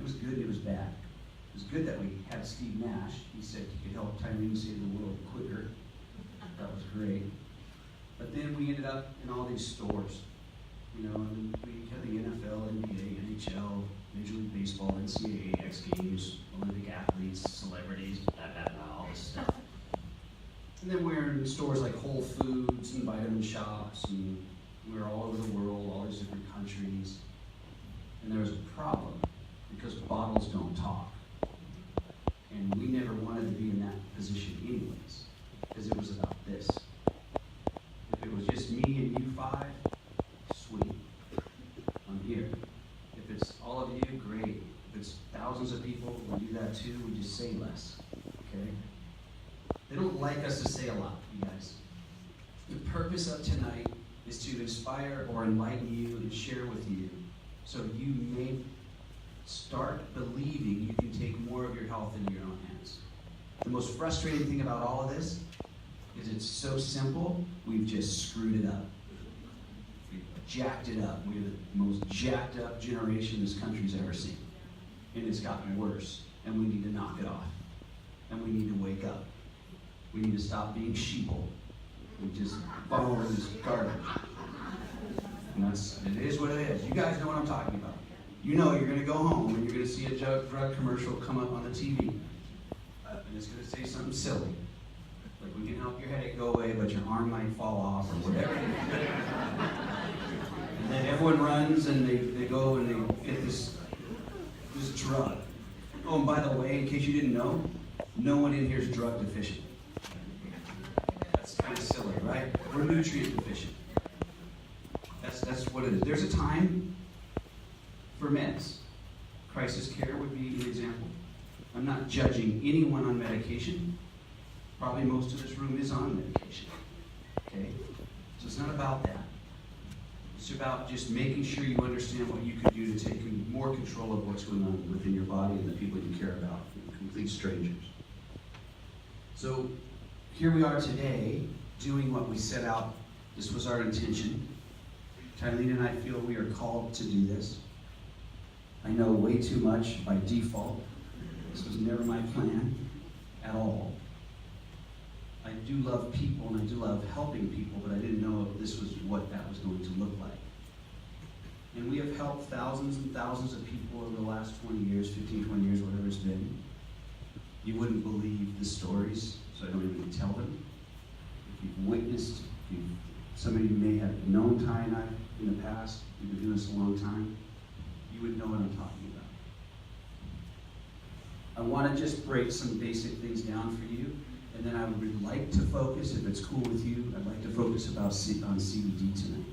was good and it was bad. It was good that we had Steve Nash. He said he could help Tyrene save the world quicker. That was great. But then we ended up in all these stores. You know, and we had the NFL, NBA, NHL, Major League Baseball, NCAA, X Games, Olympic athletes, celebrities, all this stuff. And then we're in stores like Whole Foods and vitamin shops, and we're all over the world, all these different countries. And there was a problem because bottles don't talk. And we never wanted to be in that position anyways, because it was about this. If it was just me and you five, sweet, I'm here. If it's all of you, great. If it's thousands of people, we do that too, we just say less, okay? They don't like us to say a lot, you guys. The purpose of tonight is to inspire or enlighten you and share with you so you may start believing you can take more of your health into your own hands. The most frustrating thing about all of this is it's so simple, we've just screwed it up. We've jacked it up. We're the most jacked up generation this country's ever seen. And it's gotten worse. And we need to knock it off. And we need to wake up. We need to stop being sheeple and just follow this garbage. And it is what it is. You guys know what I'm talking about. You know you're going to go home and you're going to see a drug commercial come up on the TV. And it's going to say something silly. Like, we can help your headache go away, but your arm might fall off or whatever. And then everyone runs and they go and they get this drug. Oh, and by the way, in case you didn't know, no one in here is drug deficient. That's kind of silly, right? We're nutrient deficient. That's what it is. There's a time for meds. Crisis care would be an example. I'm not judging anyone on medication. Probably most of this room is on medication. Okay? So it's not about that. It's about just making sure you understand what you could do to take more control of what's going on within your body and the people you care about, complete strangers. So here we are today doing what we set out. This was our intention. Tylene and I feel we are called to do this. I know way too much by default. This was never my plan at all. I do love people and I do love helping people, but I didn't know if this was what that was going to look like. And we have helped thousands and thousands of people over the last 20 years, 15, 20 years, whatever it's been. You wouldn't believe the stories, so I don't even tell them. If you've witnessed, some of you may have known Ty and I in the past, we've been doing this a long time, you would know what I'm talking about. I want to just break some basic things down for you, and then I would like to focus, if it's cool with you, I'd like to focus on CBD tonight.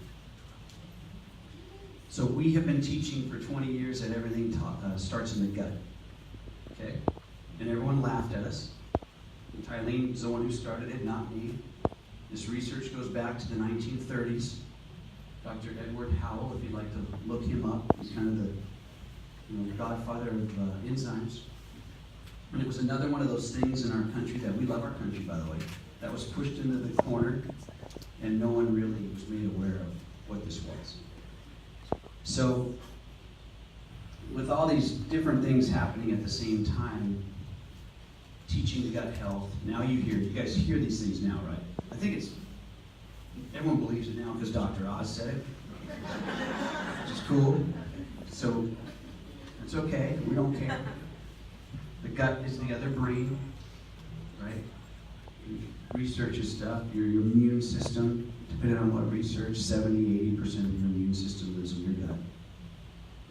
So we have been teaching for 20 years that everything starts in the gut, okay? And everyone laughed at us. And Tylene is the one who started it, not me. This research goes back to the 1930s. Dr. Edward Howell, if you'd like to look him up, he's kind of the godfather of enzymes. And it was another one of those things in our country that we love our country, by the way, that was pushed into the corner, and no one really was made aware of what this was. So, with all these different things happening at the same time, teaching gut health, now you guys hear these things now, right? I think everyone believes it now because Dr. Oz said it, which is cool. So, it's okay, we don't care. The gut is the other brain, right? Research is stuff, your immune system, depending on what research, 70-80% of your immune system lives in your gut,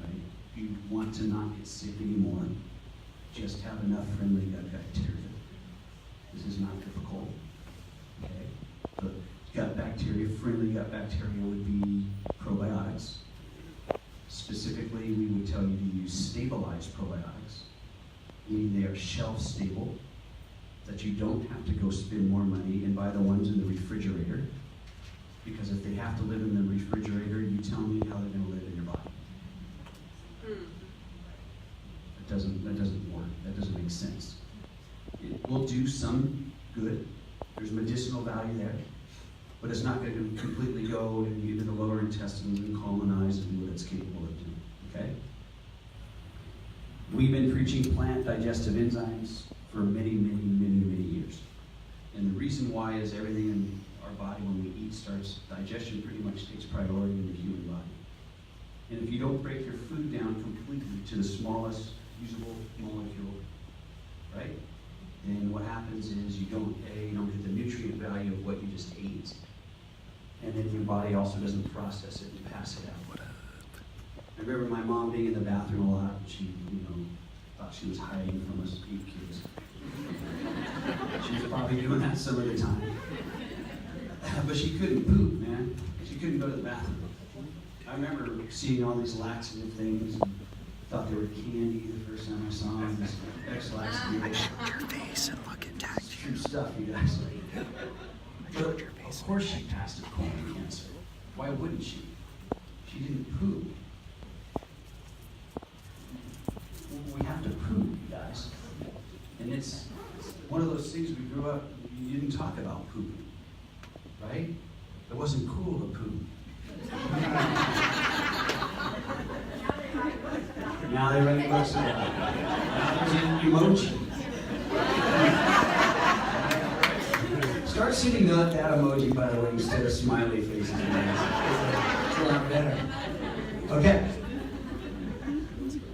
right? If you want to not get sick anymore, just have enough friendly gut bacteria. This is not difficult, okay? But gut bacteria, friendly gut bacteria would be probiotics. Specifically, we would tell you to use stabilized probiotics, meaning they are shelf stable, that you don't have to go spend more money and buy the ones in the refrigerator, because if they have to live in the refrigerator, you tell me how they're going to live in your body. That doesn't work. That doesn't make sense. It will do some good. There's medicinal value there, but it's not going to completely go into the lower intestines and colonize and do what it's capable of doing. Okay? We've been preaching plant digestive enzymes for many, many, many, many years. And the reason why is everything in our body when we eat starts, digestion pretty much takes priority in the human body. And if you don't break your food down completely to the smallest usable molecule, right? Then what happens is you don't get the nutrient value of what you just ate. And then your body also doesn't process it and pass it out. I remember my mom being in the bathroom a lot. She, thought she was hiding from us kids. She was probably doing that some of the time. But she couldn't poop, man. She couldn't go to the bathroom. I remember seeing all these laxative things and thought they were candy the first time I saw them. This X-laxative. I showed your face and look intact. It's true stuff, you guys. But of course she passed a colon cancer. Why wouldn't she? She didn't poop. We have to poop, you guys. And it's one of those things we grew up, you didn't talk about pooping, right? It wasn't cool to poop. Now they write books about it. Now there's an emoji. Start sending that emoji, by the way, instead of smiley faces. It's a lot better. Okay.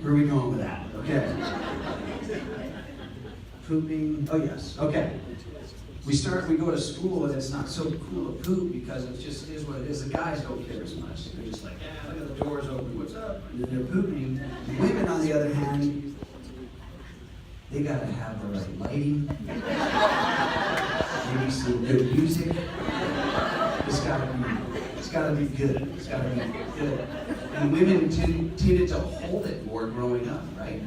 Where are we going with that? Okay. Pooping. Oh, yes. Okay. We go to school and it's not so cool to poop because it just is what it is. The guys don't care as much. They're just like, look at the doors open, what's up? And then they're pooping. The women, on the other hand, they gotta have the right lighting. Maybe some good music. It's gotta be good. It's gotta be good. And women tended to hold it more growing up, right?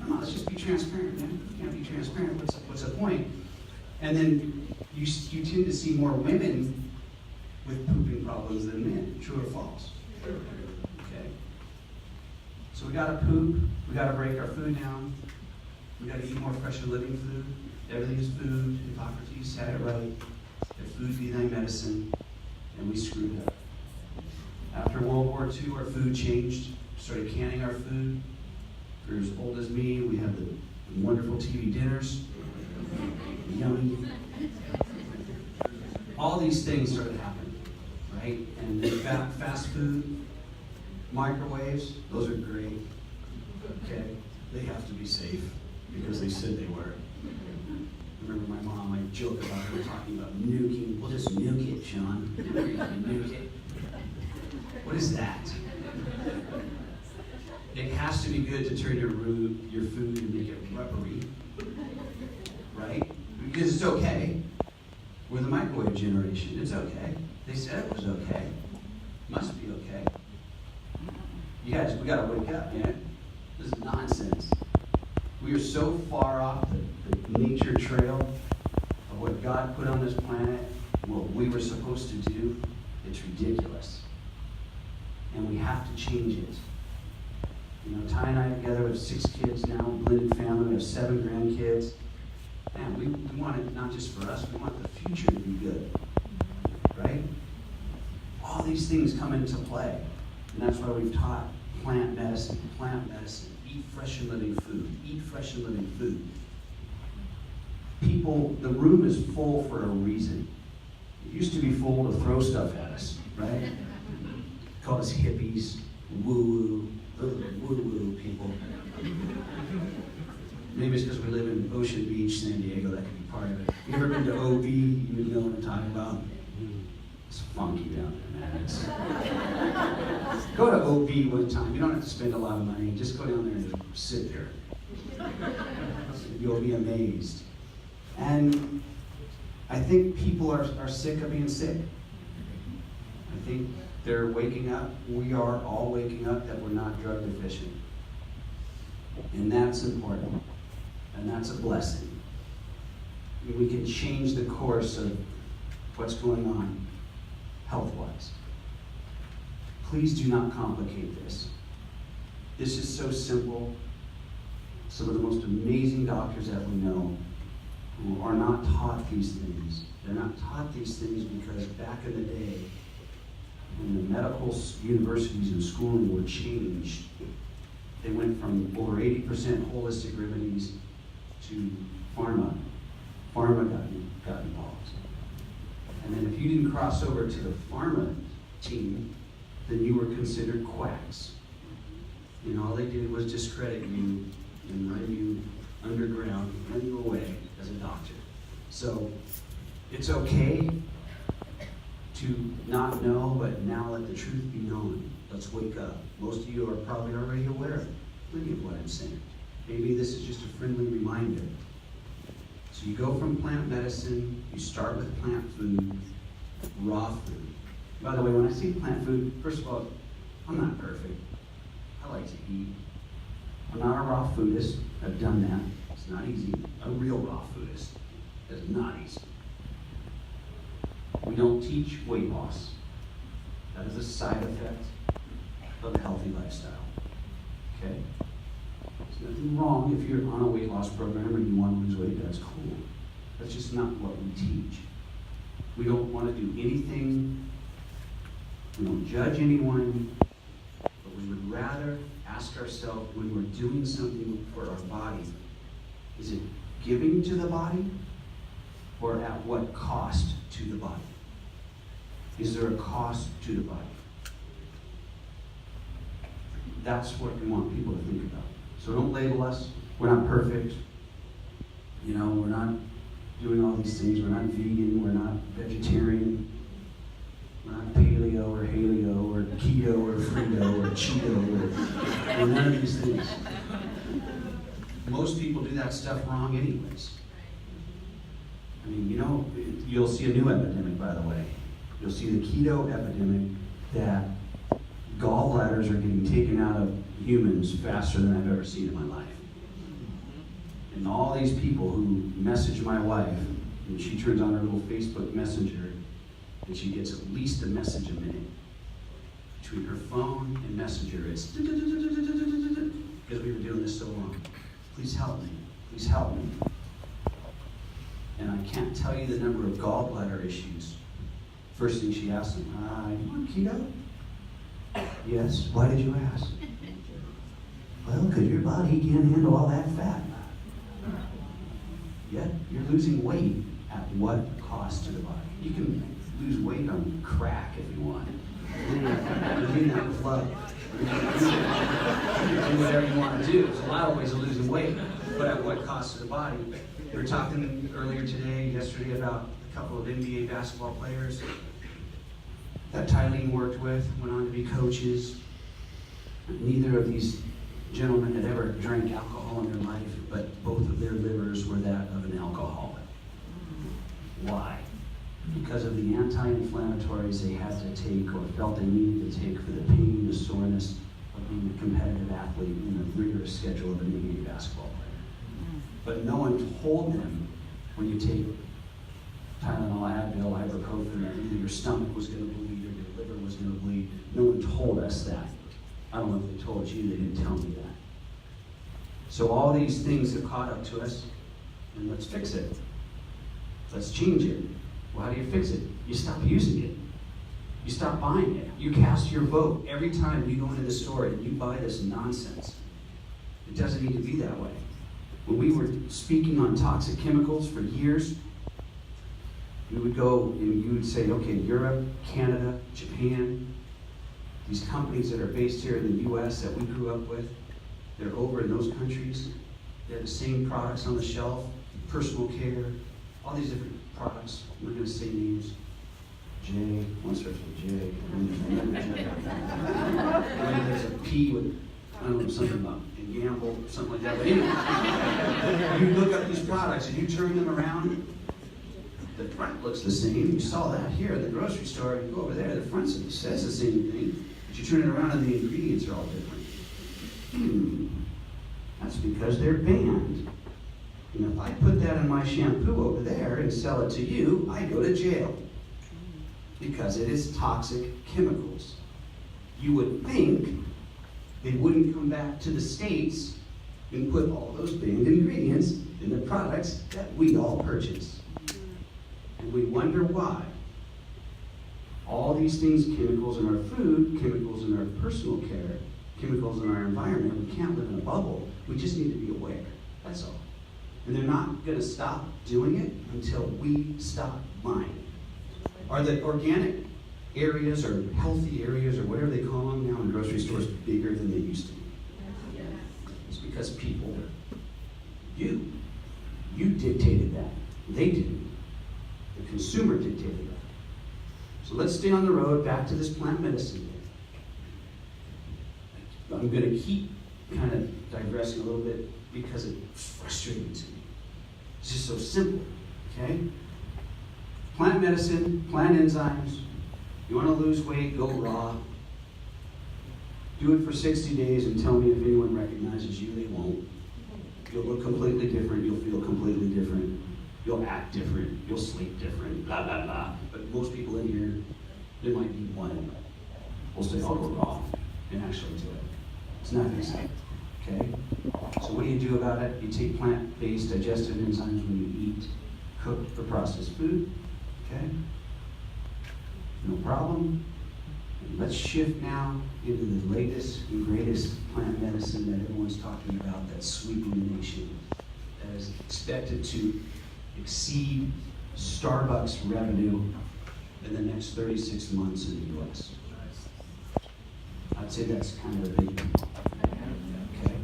Come on, let's just be transparent, man. You can't be transparent. What's the point? And then you tend to see more women with pooping problems than men. True or false? Okay. So we gotta poop. We gotta break our food down. We gotta eat more fresh and living food. Everything is food. Hippocrates had it right. If food be thy medicine, and we screwed up. After World War II, our food changed. Started canning our food. For as old as me, we had the wonderful TV dinners. Yummy. All these things started happening, right? And fast food, microwaves, those are great. Okay? They have to be safe because they said they were. I remember my mom, I joke about her talking about nuking. We'll just nuke it, Sean. Nuke it. What is that? It has to be good to turn your food and make it rubbery, right? Because it's okay. We're the microwave generation. It's okay. They said it was okay. Must be okay. You guys, we gotta wake up, man. This is nonsense. We are so far off the nature trail of what God put on this planet, what we were supposed to do. It's ridiculous. And we have to change it. Ty and I together, we have 6 kids now, blended family, we have 7 grandkids. Man, we want it not just for us, we want the future to be good, right? All these things come into play, and that's why we've taught plant medicine, eat fresh and living food, eat fresh and living food. People, the room is full for a reason. It used to be full to throw stuff at us, right? Call us hippies, woo-woo, woo-woo people. Maybe it's because we live in Ocean Beach, San Diego, that could be part of it. You ever been to OB? You would know what I'm talking about. It's funky down there, man. Go to OB one time. You don't have to spend a lot of money. Just go down there and sit there. You'll be amazed. And I think people are sick of being sick. I think they're waking up. We are all waking up that we're not drug deficient. And that's important. And that's a blessing. We can change the course of what's going on health-wise. Please do not complicate this. This is so simple. Some of the most amazing doctors that we know who are not taught these things. They're not taught these things because back in the day, when the medical universities and schooling were changed, They went from over 80% holistic remedies to pharma. Pharma got involved. And then if you didn't cross over to the pharma team, then you were considered quacks. And all they did was discredit you and run you underground, run you away as a doctor. So it's okay to not know, but now let the truth be known. Let's wake up. Most of you are probably already aware of plenty of what I'm saying. Maybe this is just a friendly reminder. So you go from plant medicine, you start with plant food, raw food. By the way, when I say plant food, first of all, I'm not perfect. I like to eat. I'm not a raw foodist. I've done that. It's not easy. A real raw foodist is not easy. We don't teach weight loss. That is a side effect of a healthy lifestyle. Okay? There's nothing wrong if you're on a weight loss program and you want to lose weight. That's cool. That's just not what we teach. We don't want to do anything. We don't judge anyone. But we would rather ask ourselves when we're doing something for our body, is it giving to the body or at what cost to the body? Is there a cost to the body? That's what we want people to think about. So don't label us. We're not perfect. You know, we're not doing all these things. We're not vegan. We're not vegetarian. We're not paleo or haleo or keto or Frito or Cheeto or none of these things. Most people do that stuff wrong anyways. I mean, you know, you'll see a new epidemic, by the way. You'll see the keto epidemic that gallbladders are getting taken out of humans faster than I've ever seen in my life. And all these people who message my wife, and she turns on her little Facebook Messenger, and she gets at least a message a minute. Between her phone and Messenger, it's because we've been doing this so long. Please help me. Please help me. And I can't tell you the number of gallbladder issues. First thing she asked them, you want keto? Yes. Why did you ask? Well, because your body can't handle all that fat. Yet you're losing weight at what cost to the body? You can lose weight on crack if you want. I mean that with love. You can do whatever you want to do. There's a lot of ways of losing weight, but at what cost to the body? We were talking earlier yesterday, about a couple of NBA basketball players that Tylene worked with, went on to be coaches. Neither of these gentlemen had ever drank alcohol in their life, but both of their livers were that of an alcoholic. Why? Because of the anti-inflammatories they had to take or felt they needed to take for the pain, the soreness of being a competitive athlete in the rigorous schedule of an NBA basketball player. But no one told them when you take Tylenol, Advil, ibuprofen, either your stomach was going to bleed or your liver was going to bleed. No one told us that. I don't know if they told you, they didn't tell me that. So all these things have caught up to us, and let's fix it. Let's change it. Well, how do you fix it? You stop using it. You stop buying it. You cast your vote every time you go into the store and you buy this nonsense. It doesn't need to be that way. When we were speaking on toxic chemicals for years, we would go and you would say, okay, Europe, Canada, Japan, these companies that are based here in the U.S. that we grew up with, they're over in those countries. They have the same products on the shelf, personal care, all these different products. We're going to say names. J, one starts with J. There's a P with, I don't know, something about gamble, something like that. But anyway, you look up these products and you turn them around, the front looks the same. You saw that here at the grocery store. You go over there, the front says the same thing, but you turn it around and the ingredients are all different. That's because they're banned. And if I put that in my shampoo over there and sell it to you, I go to jail. Because it is toxic chemicals. You would think they wouldn't come back to the States and put all those banned ingredients in the products that we all purchase. And we wonder why. All these things, chemicals in our food, chemicals in our personal care, chemicals in our environment. We can't live in a bubble. We just need to be aware. That's all. And they're not going to stop doing it until we stop buying. Are the organic areas or healthy areas or whatever they call them now in grocery stores bigger than they used to be? It's because people, you dictated that. They didn't. The consumer dictated that. So let's stay on the road back to this plant medicine thing. I'm going to keep kind of digressing a little bit because it's frustrating to me. It's just so simple, okay? Plant medicine, plant enzymes. You want to lose weight, go raw. Do it for 60 days and tell me if anyone recognizes you. They won't. You'll look completely different. You'll feel completely different. You'll act different. You'll sleep different. Blah, blah, blah. But most people in here, there might be one. We'll say, I'll go raw and actually do it. It's not easy. Okay? So what do you do about it? You take plant-based digestive enzymes when you eat cooked or processed food. Okay? No problem. And let's shift now into the latest and greatest plant medicine that everyone's talking about that's sweeping the nation, that is expected to exceed Starbucks revenue in the next 36 months in the U.S. I'd say that's kind of a big one. Okay?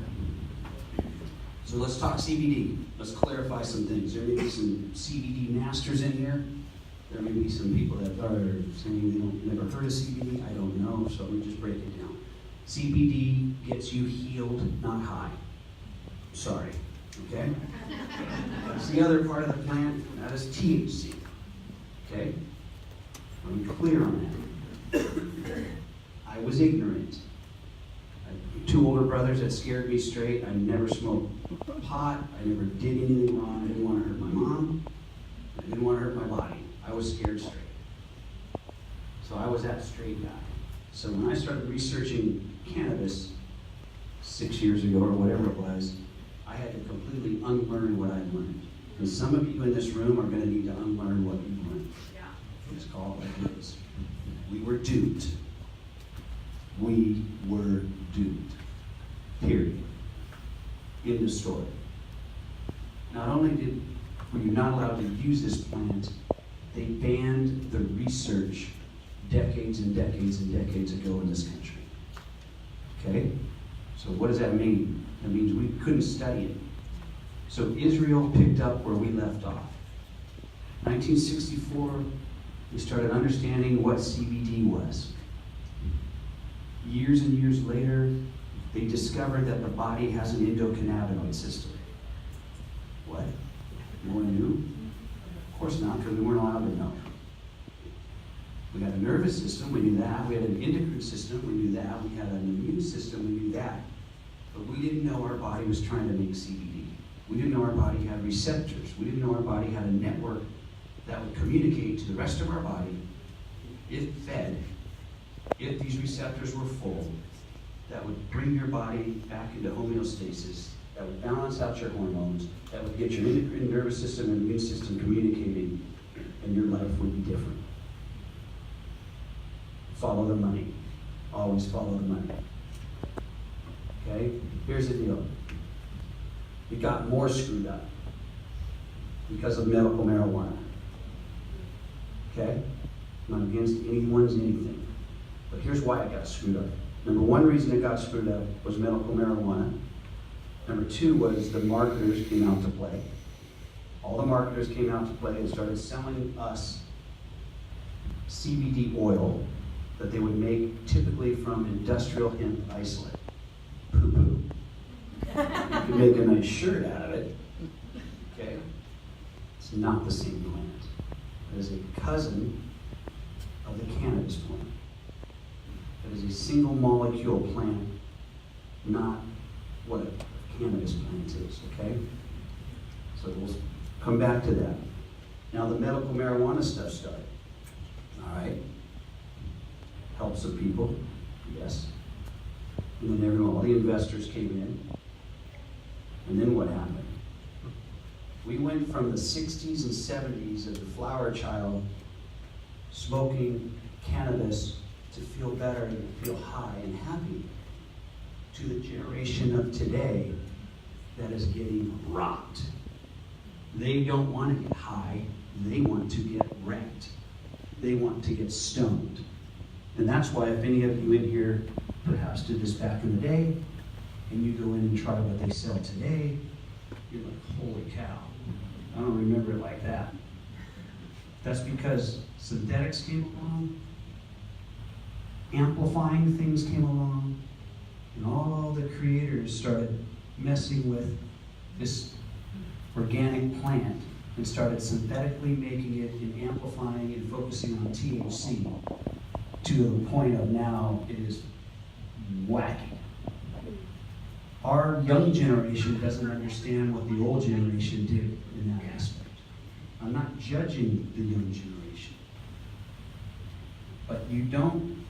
So let's talk CBD. Let's clarify some things. There may be some CBD masters in here. There may be some people that are saying they don't never heard of CBD. I don't know, so let me just break it down. CBD gets you healed, not high. Sorry, okay? That's the other part of the plant. That is THC, okay? I'm clear on that. I was ignorant. I had 2 older brothers that scared me straight. I never smoked pot. I never did anything wrong. I didn't want to hurt my mom. I didn't want to hurt my body. I was scared straight. So I was that straight guy. So when I started researching cannabis 6 years ago or whatever it was, I had to completely unlearn what I learned. And some of you in this room are going to need to unlearn what you learned. Yeah. Let's call it like it is. We were duped. We were duped. Period. End of story. Not only were you not allowed to use this plant, they banned the research decades and decades and decades ago in this country. Okay? So what does that mean? That means we couldn't study it. So Israel picked up where we left off. 1964, we started understanding what CBD was. Years and years later, they discovered that the body has an endocannabinoid system. What? More new? Of course not, because we weren't allowed to know. We had a nervous system, we knew that. We had an endocrine system, we knew that. We had an immune system, we knew that. But we didn't know our body was trying to make CBD. We didn't know our body had receptors. We didn't know our body had a network that would communicate to the rest of our body, if fed, if these receptors were full, that would bring your body back into homeostasis, that would balance out your hormones, that would get your endocrine nervous system and immune system communicating, and your life would be different. Follow the money. Always follow the money. Okay? Here's the deal. It got more screwed up because of medical marijuana. Okay? I'm not against anyone's anything. But here's why it got screwed up. Number one reason it got screwed up was medical marijuana. Number two was the marketers came out to play. All the marketers came out to play and started selling us CBD oil that they would make typically from industrial hemp isolate. Poo-poo. You can make a nice shirt out of it. Okay? It's not the same plant. It is a cousin of the cannabis plant. It is a single molecule plant, not what a cannabis plant is, okay? So we'll come back to that. Now the medical marijuana stuff started, all right? Helped some people, yes. And then all the investors came in. And then what happened? We went from the 60s and 70s of the flower child smoking cannabis to feel better and feel high and happy. to the generation of today that is getting rocked. They don't want to get high. They want to get wrecked. They want to get stoned. And that's why if any of you in here perhaps did this back in the day, and you go in and try what they sell today, you're like, holy cow, I don't remember it like that. That's because synthetics came along, amplifying things came along, and all the creators started messing with this organic plant and started synthetically making it and amplifying and focusing on THC to the point of now it is wacky. Our young generation doesn't understand what the old generation did in that aspect. I'm not judging the young generation, but you don't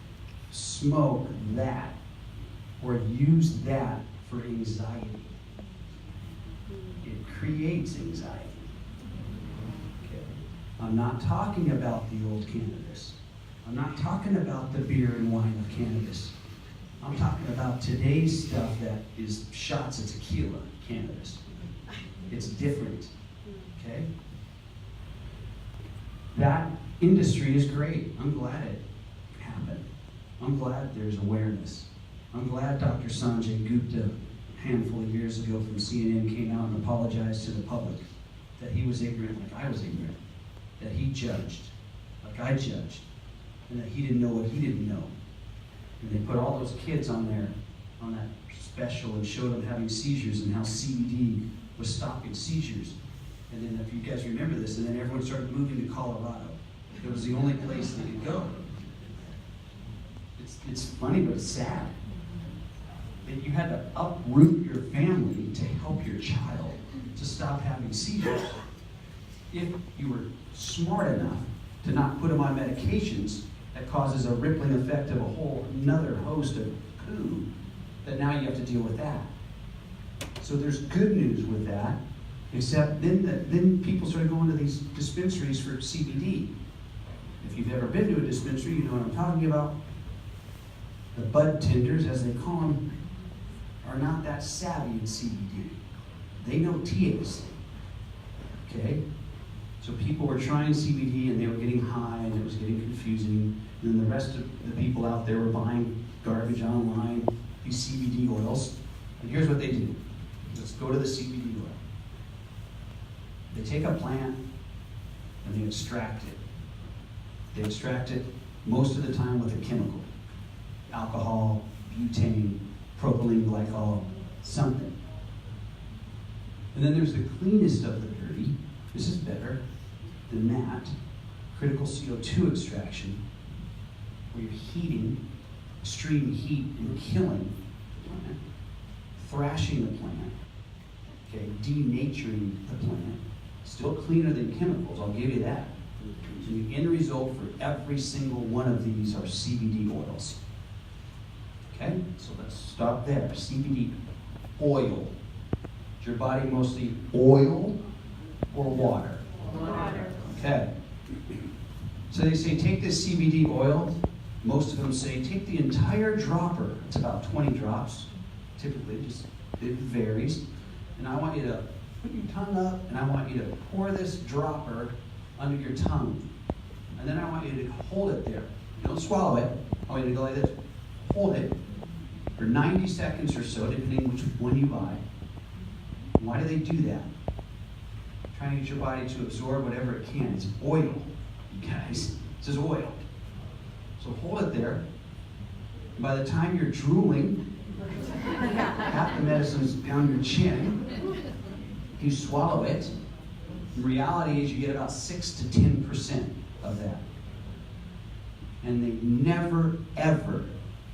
smoke that or use that for anxiety. It creates anxiety. Okay. I'm not talking about the old cannabis. I'm not talking about the beer and wine of cannabis. I'm talking about today's stuff that is shots of tequila cannabis. It's different. Okay? That industry is great. I'm glad it happened. I'm glad there's awareness. I'm glad Dr. Sanjay Gupta, a handful of years ago from CNN, came out and apologized to the public that he was ignorant like I was ignorant, that he judged like I judged, and that he didn't know what he didn't know. And they put all those kids on there, on that special, and showed them having seizures and how CBD was stopping seizures. And then if you guys remember this, and then everyone started moving to Colorado. It was the only place they could go. It's funny, but it's sad. That you had to uproot your family to help your child to stop having seizures. If you were smart enough to not put them on medications that causes a rippling effect of a whole another host of poo, that now you have to deal with that. So there's good news with that, except then people started going to these dispensaries for CBD. If you've ever been to a dispensary, you know what I'm talking about. The bud tenders, as they call them, are not that savvy in CBD. They know THC. Okay? So people were trying CBD and they were getting high and it was getting confusing. And then the rest of the people out there were buying garbage online, these CBD oils. And here's what they do. Let's go to the CBD oil. They take a plant and they extract it. They extract it most of the time with a chemical. Alcohol, butane, propylene glycol, something. And then there's the cleanest of the dirty. This is better than that. Critical CO2 extraction, where you're heating, extreme heat, and killing the plant, thrashing the plant, okay, denaturing the plant. Still cleaner than chemicals, I'll give you that. And the end result for every single one of these are CBD oils. Okay, so let's stop there. CBD oil. Is your body mostly oil or water? Water. Okay. So they say take this CBD oil. Most of them say take the entire dropper. It's about 20 drops, typically. Just it varies. And I want you to put your tongue up, and I want you to pour this dropper under your tongue. And then I want you to hold it there. Don't swallow it. I want you to go like this. Hold it for 90 seconds or so, depending which one you buy. And why do they do that? Trying to get your body to absorb whatever it can. It's oil, you guys. This is oil. So hold it there. And by the time you're drooling, half the medicine's down your chin. You swallow it. The reality is you get about 6 to 10% of that. And they never, ever,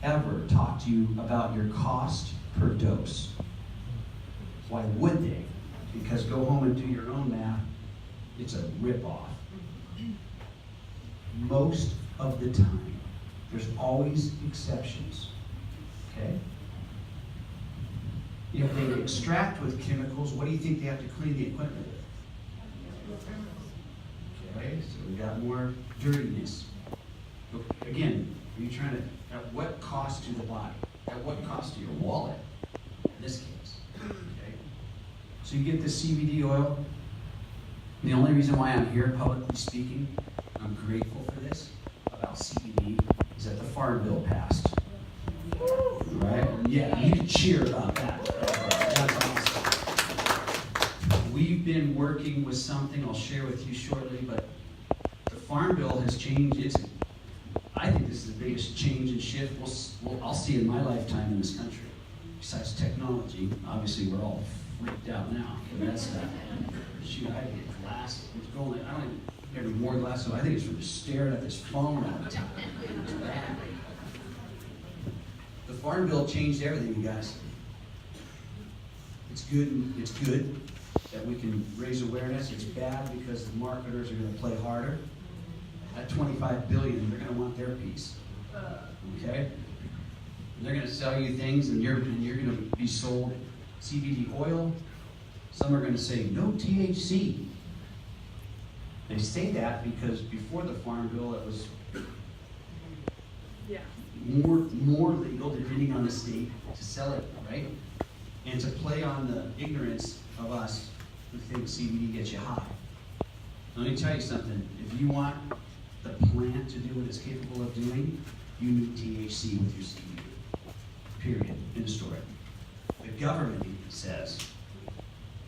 ever talk to you about your cost per dose. Why would they? Because go home and do your own math. It's a ripoff. Most of the time. There's always exceptions. Okay? If they extract with chemicals, what do you think they have to clean the equipment with? Okay, so we got more dirtiness. Again, are you trying to, at what cost to the body? At what cost to your wallet, in this case? Okay? So you get this CBD oil. The only reason why I'm here publicly speaking, I'm grateful for this, about CBD, is that the Farm Bill passed. Right? Yeah, you can cheer about that. That's awesome. We've been working with something I'll share with you shortly, but the Farm Bill has changed. I think this is the biggest change and shift I'll see in my lifetime in this country. Besides technology, obviously we're all freaked out now. But that's shoot, I had to get glasses. I don't even get any more glasses, so I think it's from staring at this phone all the time. It's bad. The Farm Bill changed everything, you guys. It's good that we can raise awareness. It's bad because the marketers are going to play harder. At $25 billion, they're going to want their piece. Okay? And they're going to sell you things, and you're going to be sold CBD oil. Some are going to say no THC. They say that because before the Farm Bill, it was more legal, depending on the state, to sell it, right? And to play on the ignorance of us who think CBD gets you high. Let me tell you something. If you want the plant to do what it's capable of doing, you need THC with your CBD. Period. End of story. The government says,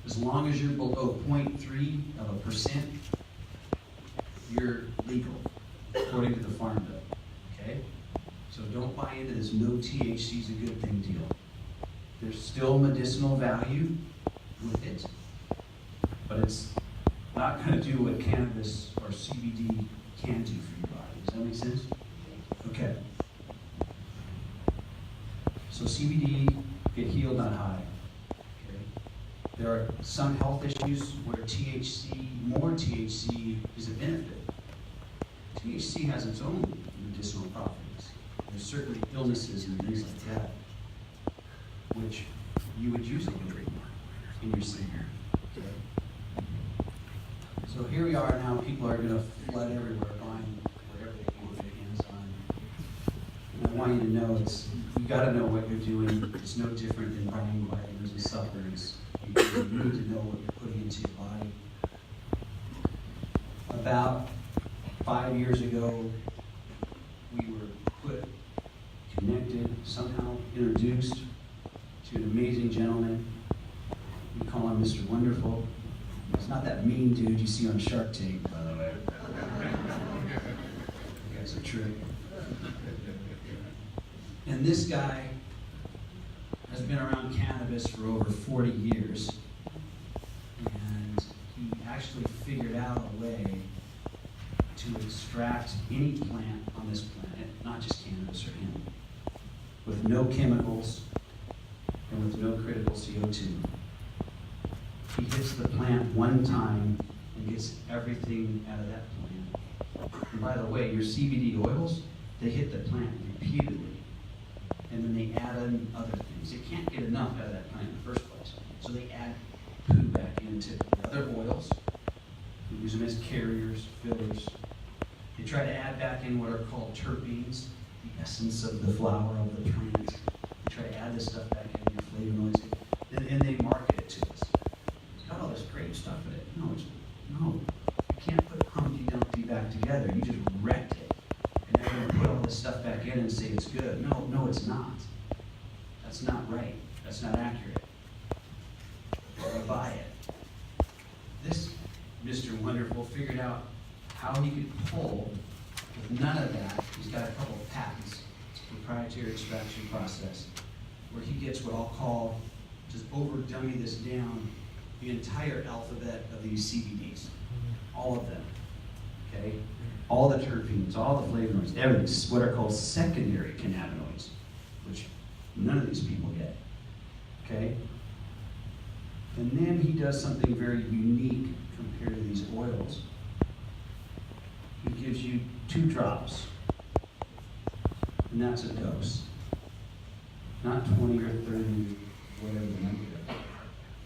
as long as you're below 0.3%, you're legal, according to the Farm Bill. Okay? So don't buy into this no THC is a good thing deal. There's still medicinal value with it, but it's not going to do what cannabis or CBD can do for your body. Does that make sense? Okay. So CBD, get healed, not high. Okay. There are some health issues where more THC is a benefit. THC has its own medicinal properties. There's certain illnesses and things like that which you would use it in your sleep. Okay. So here we are now. People are going to flood everywhere, buying whatever they can get their hands on. And I want you to know you got to know what you're doing. It's no different than buying vitamins and supplements. You need to know what you're putting into your body. About 5 years ago, we were connected, somehow introduced to an amazing gentleman. We call him Mr. Wonderful. He's not that mean dude you see on Shark Tank, by the way. You guys are true. And this guy has been around cannabis for over 40 years. And he actually figured out a way to extract any plant on this planet, not just cannabis or hemp, with no chemicals and with no critical CO2. He hits the plant one time and gets everything out of that plant. And by the way, your CBD oils, they hit the plant repeatedly. And then they add in other things. They can't get enough out of that plant in the first place. So they add poo back into the other oils. They use them as carriers, fillers. They try to add back in what are called terpenes, the essence of the flower of the plant. They try to add this stuff back in, your flavonoids, and they market it to us. It's got all this great stuff in it. No, you can't put Humpty Dumpty back together. You just wrecked it. And they're going to put all this stuff back in and say it's good. No, it's not. That's not right. That's not accurate. You buy it. This Mr. Wonderful figured out how he could pull with none of that. He's got a couple of patents. It's a proprietary extraction process where he gets what I'll call, just over dummy this down, the entire alphabet of these CBDs. All of them. Okay? All the terpenes, all the flavonoids, everything, what are called secondary cannabinoids, which none of these people get. Okay? And then he does something very unique compared to these oils. He gives you 2 drops, and that's a dose. Not 20 or 30, whatever the number is.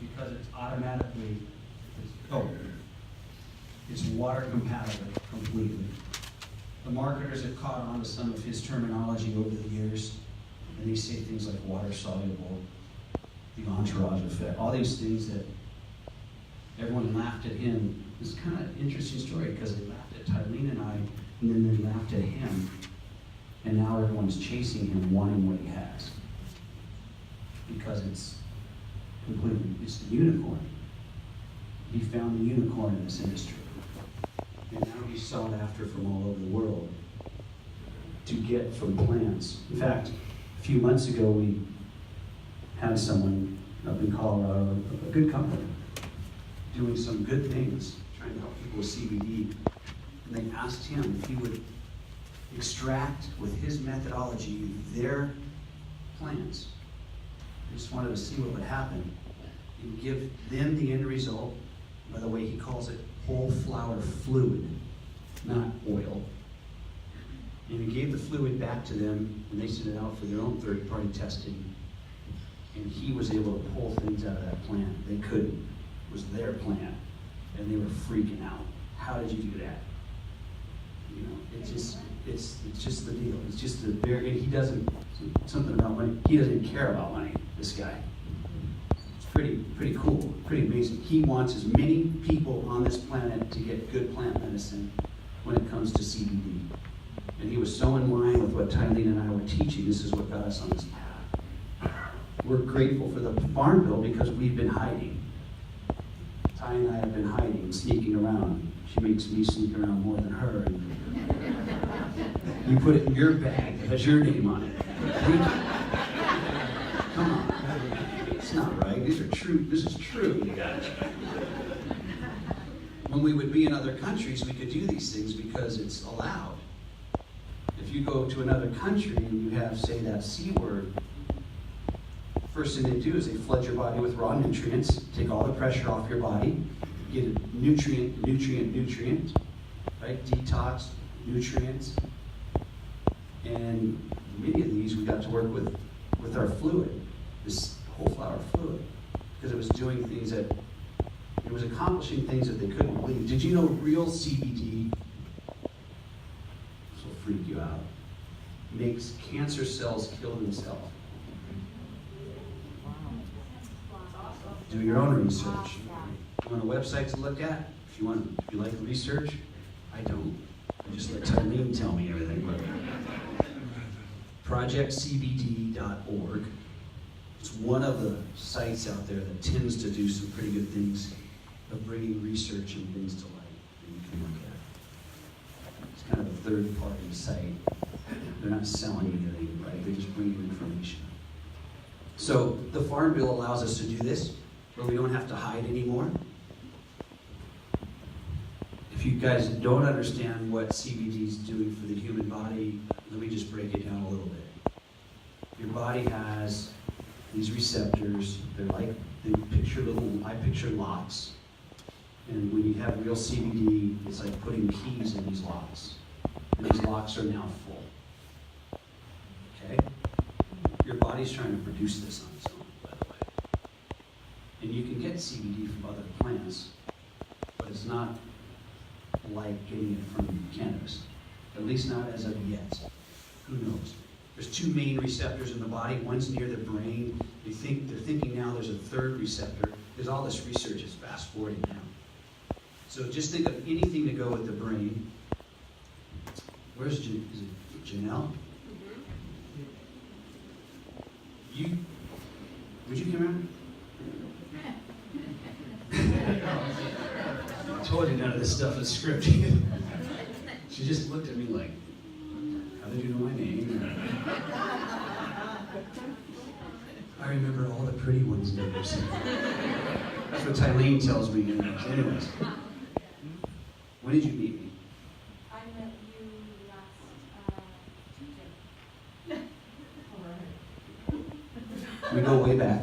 Because it's automatically, it's water compatible completely. The marketers have caught on to some of his terminology over the years. And they say things like water soluble, the entourage effect, all these things that everyone laughed at him. It's kind of an interesting story because they laughed at Tylene and I, and then they laughed at him. And now everyone's chasing him, wanting what he has. Because it's it's the unicorn. He found the unicorn in this industry. And now he's sought after from all over the world to get from plants. In fact, a few months ago, we had someone up in Colorado, a good company, doing some good things, trying to help people with CBD. And they asked him if he would extract with his methodology their plants. They just wanted to see what would happen and give them the end result. By the way, he calls it whole flower fluid, not oil. And he gave the fluid back to them, and they sent it out for their own third-party testing. And he was able to pull things out of that plant. They couldn't. It was their plant. And they were freaking out. How did you do that? You know, it's just the deal. It's just the very, and he doesn't, something about money, he doesn't care about money, this guy. It's pretty cool, pretty amazing. He wants as many people on this planet to get good plant medicine when it comes to CBD. And he was so in line with what Tylene and I were teaching. This is what got us on this path. We're grateful for the farm bill because we've been hiding. Ty and I have been hiding, sneaking around. She makes me sneak around more than her. You put it in your bag that has your name on it. Come on. It's not right. These are true. This is true, you guys. When we would be in other countries, we could do these things because it's allowed. If you go to another country and you have, say, that C word, first thing they do is they flood your body with raw nutrients, take all the pressure off your body, get a nutrient, right? Detox, nutrients. And many of these we got to work with our fluid, this whole flower fluid, because it was doing things that, it was accomplishing things that they couldn't believe. Did you know real CBD, this will freak you out, makes cancer cells kill themselves? Do your own research. You want a website to look at? If you like research, I don't. I just let Tylene tell me everything. ProjectCBD.org. It's one of the sites out there that tends to do some pretty good things of bringing research and things to light that you can look at. It's kind of a third-party site. They're not selling anything, right? They're just bringing information. So the Farm Bill allows us to do this, where we don't have to hide anymore. If you guys don't understand what CBD is doing for the human body, let me just break it down a little bit. Your body has these receptors. They're like, I picture locks. And when you have real CBD, it's like putting keys in these locks. And these locks are now full. Okay? Your body's trying to produce this on its own, by the way. And you can get CBD from other plants, but it's not like getting it from cannabis. At least not as of yet. Who knows? There's two main receptors in the body. One's near the brain. They're thinking now there's a third receptor. There's all this research is fast forwarding now. So just think of anything to go with the brain. Where's is it Janelle? Would you come around? I told you none of this stuff is scripted. She just looked at me like, how did you know my name? I remember all the pretty ones' names. That's what Tylene tells me. Anyways, when did you meet me? I met you last Tuesday. We go way back.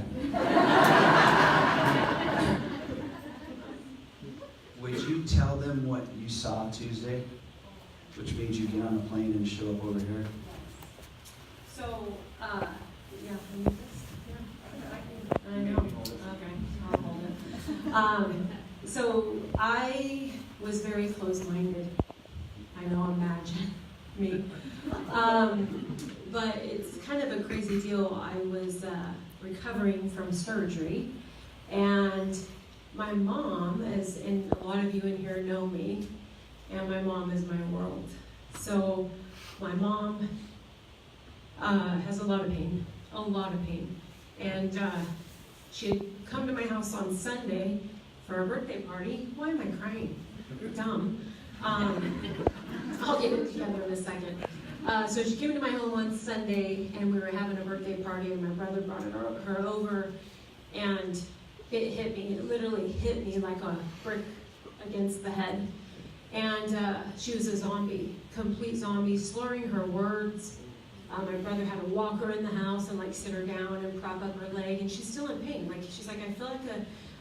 Would you tell them what you saw Tuesday? Which means you get on a plane and show up over here? So, yeah, can you just, yeah, I know, okay, I'll hold it. So I was very close-minded. I know, imagine me. but it's kind of a crazy deal. I was recovering from surgery, and my mom, and a lot of you in here know me, and my mom is my world. So my mom has a lot of pain, and she had come to my house on Sunday for a birthday party. Why am I crying? You're dumb. I'll get it together in a second. So she came to my home on Sunday, and we were having a birthday party, and my brother brought her over, and it hit me. It literally hit me like a brick against the head. And she was a zombie, complete zombie, slurring her words. My brother had to walk her in the house and like sit her down and prop up her leg, and she's still in pain. Like she's like, I feel like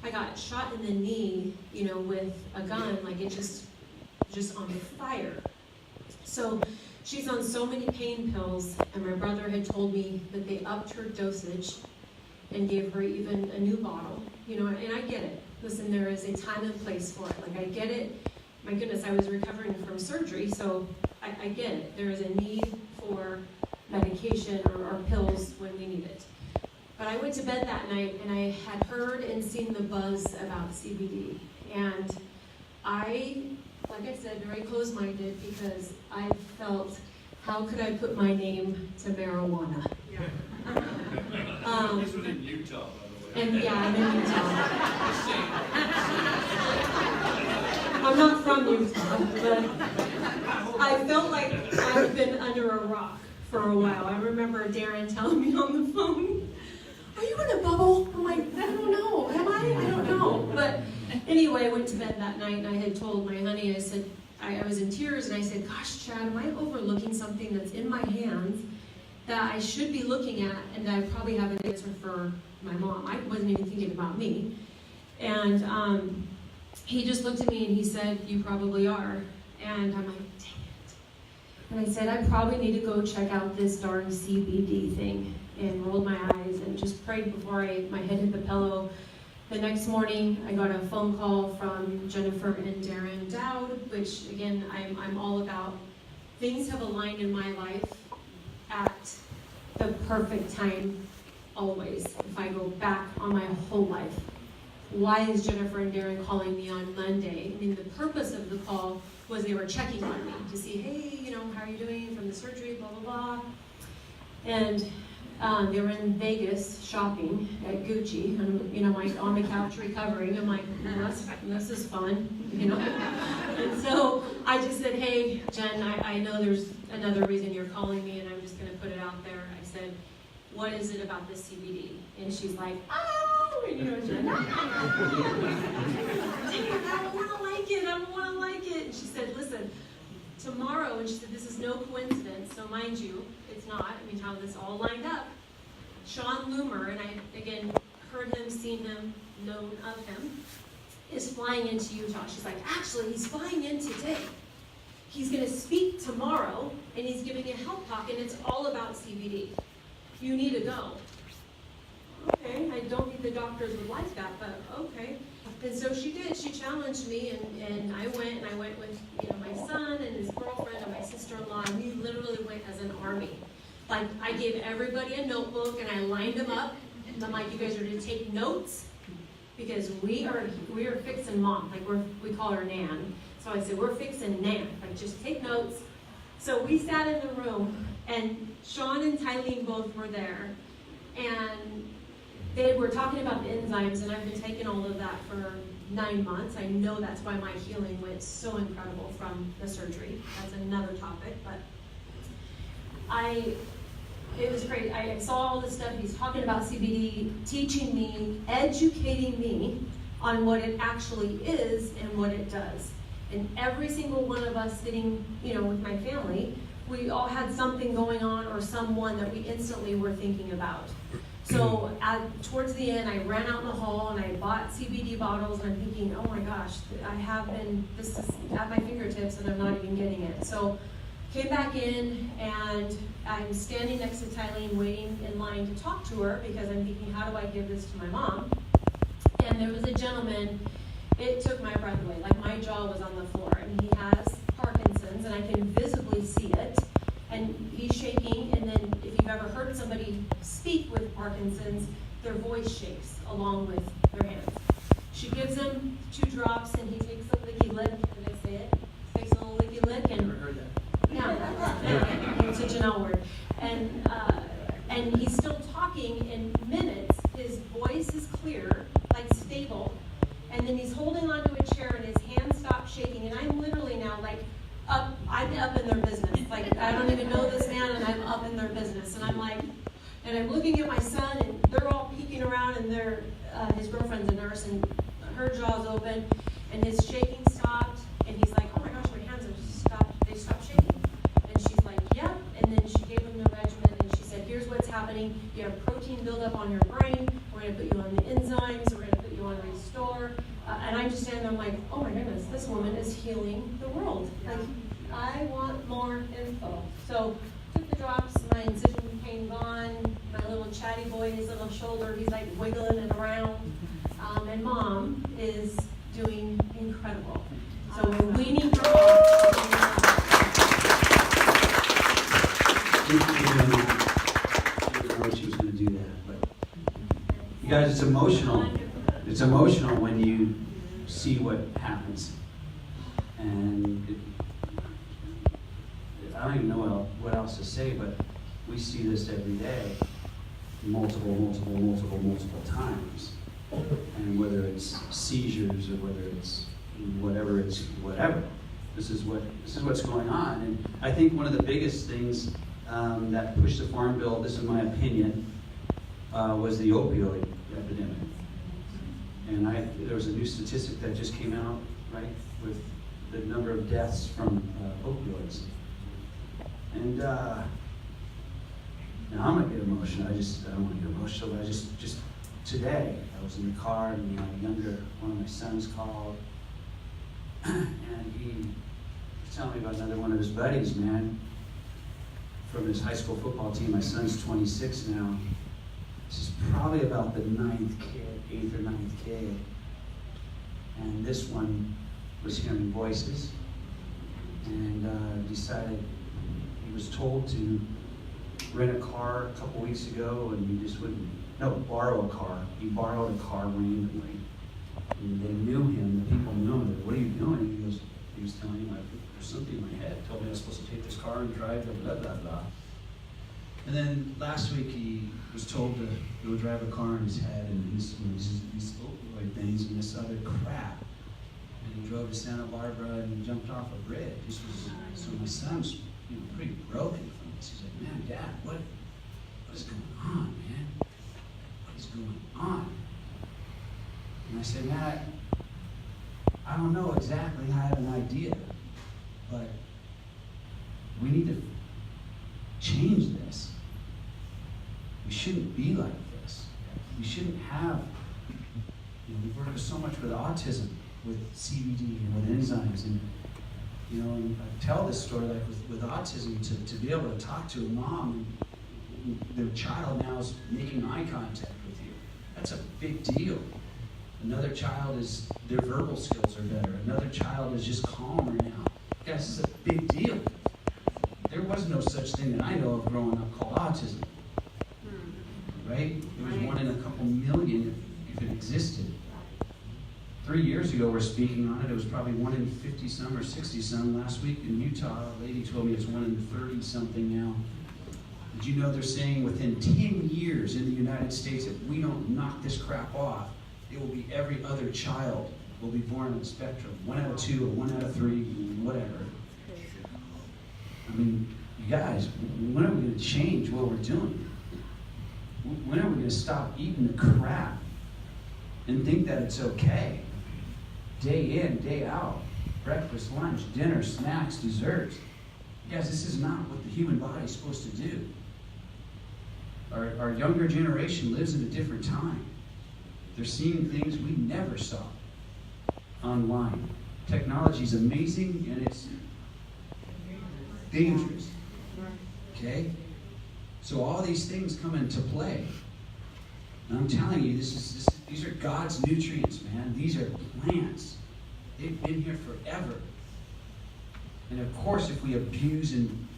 I got shot in the knee, with a gun. Like it just on fire. So she's on so many pain pills, and my brother had told me that they upped her dosage and gave her even a new bottle. And I get it. Listen, there is a time and place for it. Like I get it. My goodness, I was recovering from surgery, so I get it. There is a need for medication or pills when we need it. But I went to bed that night, and I had heard and seen the buzz about CBD. And I, like I said, very close-minded, because I felt, how could I put my name to marijuana? Yeah. This was in Utah, by the way. And yeah, I'm in Utah. I'm not from Utah, but I felt like I've been under a rock for a while. I remember Darren telling me on the phone, are you in a bubble? I'm like, I don't know. Am I? I don't know. But anyway, I went to bed that night, and I had told my honey, I said, I was in tears, and I said, gosh, Chad, am I overlooking something that's in my hands that I should be looking at, and I probably have an answer for my mom? I wasn't even thinking about me. And he just looked at me, and he said, you probably are. And I'm like, dang it. And I said, I probably need to go check out this darn CBD thing. And rolled my eyes and just prayed before my head hit the pillow. The next morning, I got a phone call from Jennifer and Darren Dowd, which again, I'm all about. Things have aligned in my life at the perfect time, always. If I go back on my whole life, why is Jennifer and Darren calling me on Monday? I mean, the purpose of the call was they were checking on me to see, hey, how are you doing from the surgery, blah, blah, blah. And they were in Vegas shopping at Gucci, and like on the couch recovering. I'm like, this is fun, And so I just said, hey, Jen, I know there's another reason you're calling me, and I'm just going to put it out there. I said, what is it about this CBD? And she's like, oh, Jen, I don't want to like it. And she said, listen, tomorrow, and she said, this is no coincidence, so mind you, it's not. I mean, how this all lined up. Sean Loomer, and I, again, heard him, seen him, known of him, is flying into Utah. She's like, actually, he's flying in today. He's going to speak tomorrow, and he's giving a health talk, and it's all about CBD. You need to go. Okay, I don't think the doctors would like that, but okay. And so she did. She challenged me, and I went with my son and his girlfriend and my sister-in-law, and we literally went as an army. Like, I gave everybody a notebook, and I lined them up, and I'm like, you guys are to take notes, because we are fixing mom. Like, we call her Nan. So I said, we're fixing Nan. Like, just take notes. So we sat in the room, and Sean and Tylene both were there, and they were talking about the enzymes, and I've been taking all of that for 9 months. I know that's why my healing went so incredible from the surgery. That's another topic, but it was great. I saw all this stuff. He's talking about CBD, teaching me, educating me on what it actually is and what it does. And every single one of us sitting, with my family, we all had something going on or someone that we instantly were thinking about. So towards the end, I ran out in the hall and I bought CBD bottles, and I'm thinking, oh my gosh, this is at my fingertips and I'm not even getting it. So came back in, and I'm standing next to Tylene waiting in line to talk to her, because I'm thinking, how do I give this to my mom? And there was a gentleman, it took my breath away. Like, my jaw was on the floor, and he has Parkinson's, and I can visibly see it. and he's shaking, and then if you've ever heard somebody speak with Parkinson's, their voice shakes along with their hands. She gives him 2 drops, and he takes a licky lick, and they say it. Takes a little licky lick, and Never heard that. yeah, it's a Janelle word. And he's still talking in minutes. His voice is clear, like stable. And then he's holding onto a chair and his hands stop shaking. And I'm literally now like I'm up in their business. Like I don't even know this man and I'm up in their business. And I'm like, and I'm looking at my son and they're all peeking around and his girlfriend's a nurse and her jaw's open and his shaking stopped. And he's like, oh my gosh, my hands have stopped. They stopped shaking. And she's like, yep. And then she gave him the regimen and she said, here's what's happening. You have protein buildup on your brain. We're going to put you on the enzymes. We're going to put you on Restore. And I just stand there, I'm like, oh my goodness, this woman is healing the world. Like, I want more info. So, took the drops, my incision pain gone, my little chatty boy, his little shoulder, he's like wiggling it around. And Mom is doing incredible. So, we need her all. I didn't know she was going to do that, but you guys, it's emotional. It's emotional when you see what happens, and I don't even know what else to say. But we see this every day, multiple times, and whether it's seizures or whether it's whatever. This is what's going on, and I think one of the biggest things that pushed the Farm Bill, this is my opinion, was the opioid epidemic. And there was a new statistic that just came out, right, with the number of deaths from opioids. And now I'm gonna get emotional. I don't want to get emotional, but I just today I was in the car and one of my sons called, and he was telling me about another one of his buddies, man, from his high school football team. My son's 26 now. This is probably about the 8th or 9th kid. And this one was hearing voices and decided he was told to rent a car a couple weeks ago and he just borrow a car. He borrowed a car randomly. And they knew him, the people knew him. What are you doing? He was telling him, there's something in my head. Told me I was supposed to take this car and drive, blah, blah, blah. And then last week he was told to go drive a car in his head and these opioid things and this other crap. And he drove to Santa Barbara and jumped off a bridge. So my son's pretty broken from this. He's like, man, Dad, what is going on, man? What is going on? And I said, Matt, I don't know exactly. I have an idea, but we need to change this. We shouldn't be like this. We shouldn't have, we've worked so much with autism, with CBD and with enzymes, and and I tell this story like with autism to be able to talk to a mom and their child now is making eye contact with you. That's a big deal. Another child their verbal skills are better. Another child is just calmer now. Guys, this is a big deal. There was no such thing that I know of growing up called autism. Right? It was one in a couple million if it existed. 3 years ago, we're speaking on it. It was probably 1 in 50-some or 60-some. Last week in Utah, a lady told me it's 1 in 30-something now. Did you know they're saying within 10 years in the United States, if we don't knock this crap off, it will be every other child will be born on the spectrum. 1 out of 2 or 1 out of 3, whatever. I mean, you guys, when are we going to change what we're doing? When are we going to stop eating the crap and think that it's okay? Day in, day out. Breakfast, lunch, dinner, snacks, desserts. Guys, this is not what the human body is supposed to do. Our younger generation lives in a different time. They're seeing things we never saw online. Technology is amazing and it's dangerous. Okay? So all these things come into play. And I'm telling you, these are God's nutrients, man. These are plants. They've been here forever. And of course, if we abuse and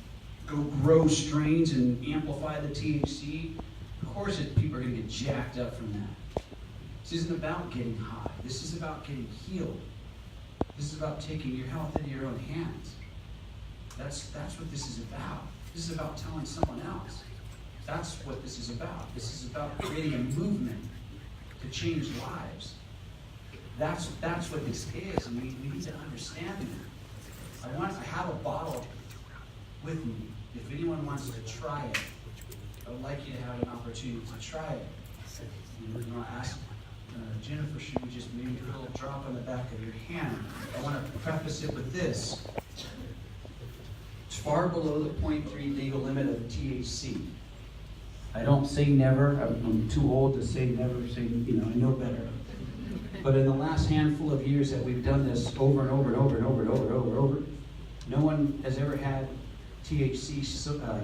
go grow strains and amplify the THC, of course people are going to get jacked up from that. This isn't about getting high. This is about getting healed. This is about taking your health into your own hands. That's what this is about. This is about telling someone else. That's what this is about. This is about creating a movement to change lives. That's what this is, and we need to understand that. I have a bottle with me. If anyone wants to try it, I would like you to have an opportunity to try it. And we're going to ask Jennifer, should we just maybe put a little drop on the back of your hand? I want to preface it with this. It's far below the 0.3 legal limit of THC. I don't say never. I'm too old to say never. I know better. But in the last handful of years that we've done this over and over and over and over and over and over and over, no one has ever had THC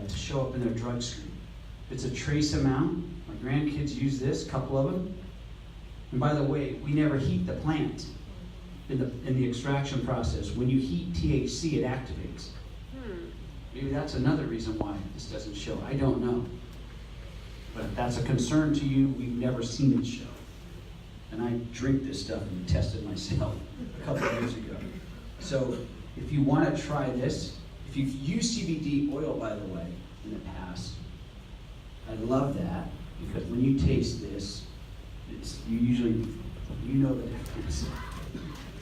to show up in their drug screen. It's a trace amount. My grandkids use this, a couple of them. And by the way, we never heat the plant in the extraction process. When you heat THC, it activates. Maybe that's another reason why this doesn't show. I don't know. But if that's a concern to you, we've never seen it show. And I drink this stuff and tested myself a couple of years ago. So if you want to try this, if you've used CBD oil, by the way, in the past, I love that, because when you taste this, you know the difference.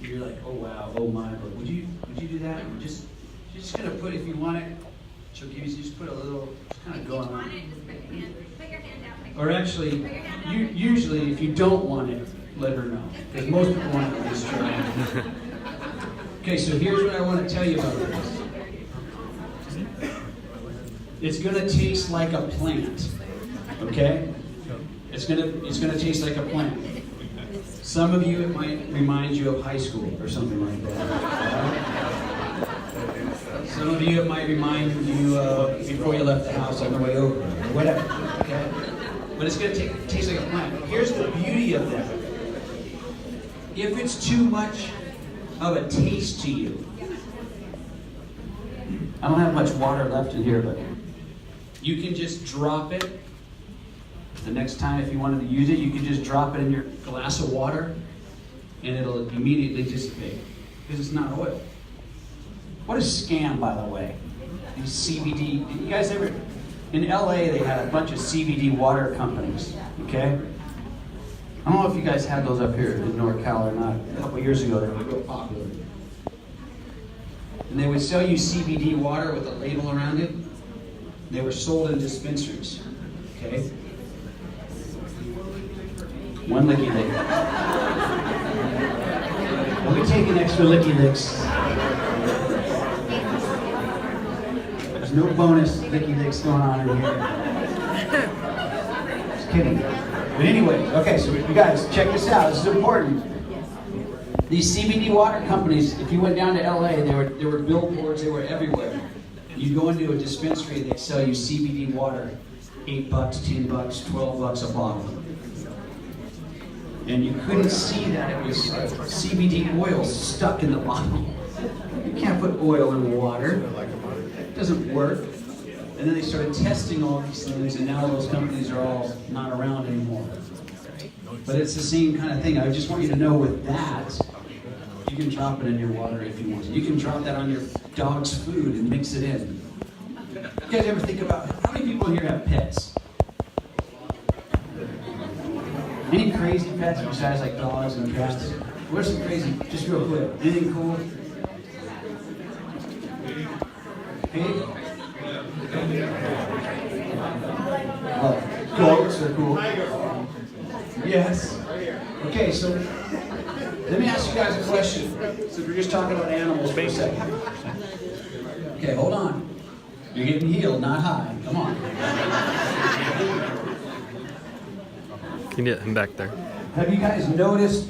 You're like, oh wow, oh my, but would you do that? You're just gonna put, if you want it, she'll give you, just put a little, just kind of go on. If you want it, just put your hand out. Or actually, usually if you don't want it, let her know, because most people want it to just try it. Okay, so here's what I want to tell you about this. It's gonna taste like a plant, okay? It's gonna taste like a plant. Some of you, it might remind you of high school or something like that. Some of you, it might remind you before you left the house on the way over, or whatever. Okay? But it's gonna taste like a plant. Here's the beauty of that. If it's too much of a taste to you, I don't have much water left in here, but you can just drop it. The next time, if you wanted to use it, you can just drop it in your glass of water, and it'll immediately dissipate, because it's not oil. What a scam, by the way. These CBD, you guys ever, in LA, they had a bunch of CBD water companies, okay? I don't know if you guys had those up here in NorCal or not. A couple years ago, they were real popular. And they would sell you CBD water with a label around it. They were sold in dispensaries, okay? One licky lick. Let me take an extra licky licks. There's no bonus licky licks going on in here. Just kidding. But anyway, okay, so you guys, check this out. This is important. These CBD water companies, if you went down to LA, there were billboards, they were everywhere. You go into a dispensary, they sell you CBD water, $8, $10, $12 a bottle. And you couldn't see that it was CBD oil stuck in the bottle. You can't put oil in water. It doesn't work. And then they started testing all these things, and now those companies are all not around anymore. But it's the same kind of thing. I just want you to know with that, you can drop it in your water if you want to. You can drop that on your dog's food and mix it in. You guys ever think about, how many people here have pets? Any crazy pets besides like dogs and cats? What's some crazy, just real quick, anything cool? Pig? Oh, goats are cool. Yes. Okay, so let me ask you guys a question. So we're just talking about animals for a second. Okay, hold on. You're getting healed, not high. Come on. You can get him back there. Have you guys noticed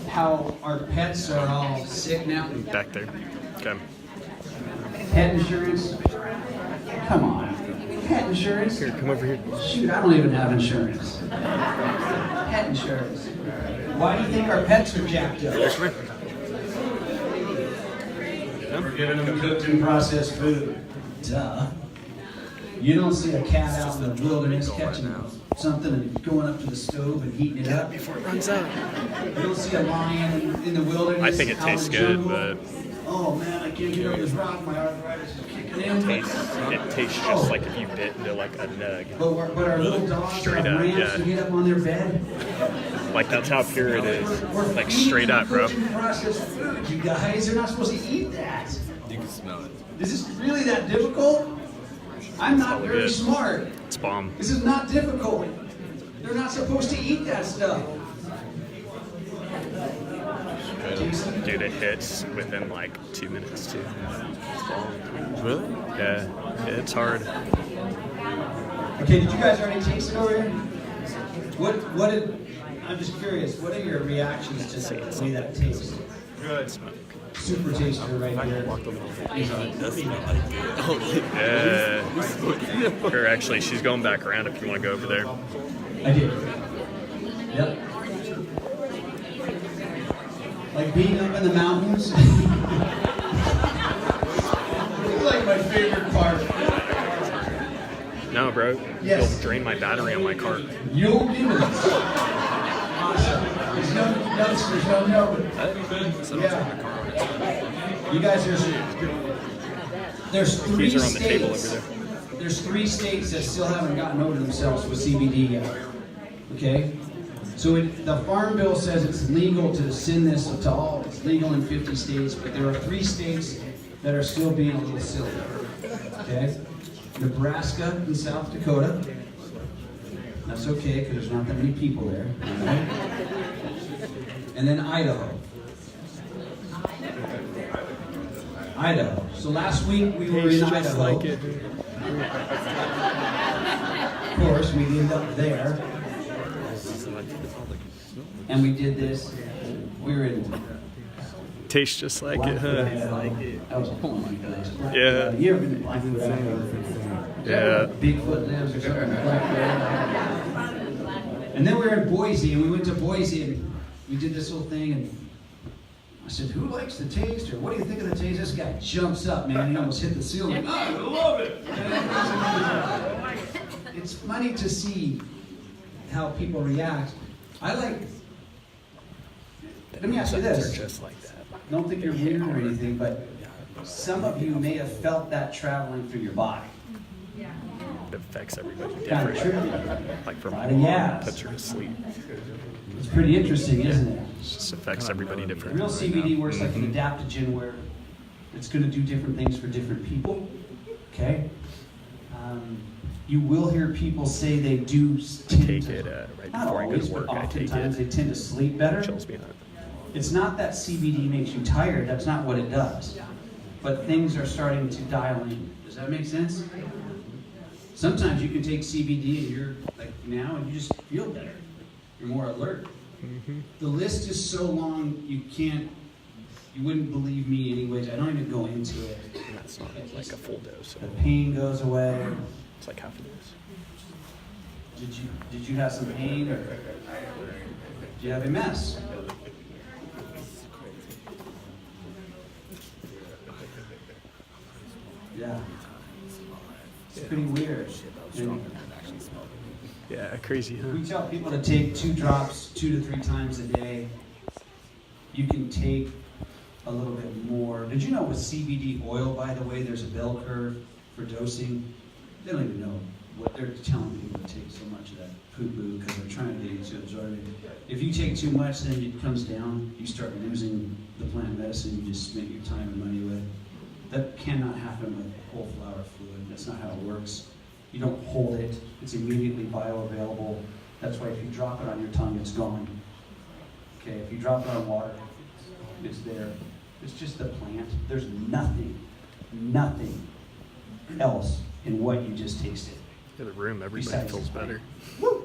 how our pets are all sick now? Back there. Okay. Pet insurance? Come on. Pet insurance? Here, come over here. Shoot, I don't even have insurance. Pet insurance. Why do you think our pets are jacked up? Yes, sir. We're giving them cooked and processed food. Duh. You don't see a cat out in the wilderness catching something and going up to the stove and heating it up. Before it runs out. You don't see a lion in the wilderness. I think it out in tastes the good, jungle. but Oh man, I can't get over this rock. My arthritis is kicking in. it tastes just like if you bit into like a nug. But our little dogs Straight have up, ramps yeah. to get up on their bed. Like that's how pure it is. We're Like feeding straight up, bro. them processed food, you guys. They're not supposed to eat that. You can smell it. Is this really that difficult? I'm not all it very is. smart. It's bomb. This is not difficult. They're not supposed to eat that stuff. Dude, it hits within like 2 minutes too. It's bomb. Really? Yeah, it's hard. Okay, did you guys already taste it over here? What did, I'm just curious, what are your reactions to the way that tastes? Good. Super taster right here. Yeah. Or actually, she's going back around if you want to go over there. I did. Yep. Like being up in the mountains. Like my favorite part. No, bro. Yes. You'll drain my battery on my car. You'll give it. Awesome. There's no notes, there's no note. Yeah. You guys are. There's three Keys are on the table over states. there. There's 3 states that still haven't gotten over themselves with CBD yet. Okay? So the Farm Bill says it's legal to send this to all. It's legal in 50 states, but there are 3 states that are still being a little silly. Okay? Nebraska and South Dakota. That's okay, because there's not that many people there. Right? And then Idaho. Idaho. So last week we were in Idaho. like it. Of course, we ended up there. And we did this. We were in. Tastes just like it, huh? That was a Blackfoot place. Yeah. You ever been to Blackfoot? Yeah. Bigfoot lives or something like Blackfoot. And then we were in Boise, and we went to Boise, and we did this little thing, and I said, "Who likes the taste?" Or "What do you think of the taste?" This guy jumps up, man. He almost hit the ceiling. I love it. It's funny to see how people react. I like. Let me ask you They're this. just like that. Don't think you're weird or anything, but some of you may have felt that traveling through your body. It affects everybody Kind of different. trippy. Like for Right, my mom, yeah. puts her to sleep. It's pretty interesting, isn't it? It just affects everybody different. Real CBD works like an adaptogen where it's going to do different things for different people. Okay? You will hear people say they do tend Take to, it right not before I go always, to but work. I take oftentimes it. they tend to sleep better. Chills me out. It's not that CBD makes you tired. That's not what it does. But things are starting to dial in. Does that make sense? Sometimes you can take CBD and you're like now and you just feel better. You're more alert. The list is so long you wouldn't believe me anyways. I don't even go into it. And that's not like a full dose. The pain goes away. It's like half a dose. Did you have some pain or did you have MS? Yeah. It's pretty weird. And Yeah, crazy, huh? we tell people to take 2 drops 2 to 3 times a day. You can take a little bit more. Did you know with CBD oil, by the way, there's a bell curve for dosing? They don't even know what they're telling people to take so much of that poo-poo because they're trying to get you to absorb it. If you take too much, then it comes down. You start losing the plant medicine you just spent your time and money with. That cannot happen with whole flower fluid. That's not how it works. You don't hold it. It's immediately bioavailable. That's why if you drop it on your tongue, it's gone. Okay, if you drop it on water, it's there. It's just the plant. There's nothing else in what you just tasted. In the room, everybody Besides feels the plant. better. Woo!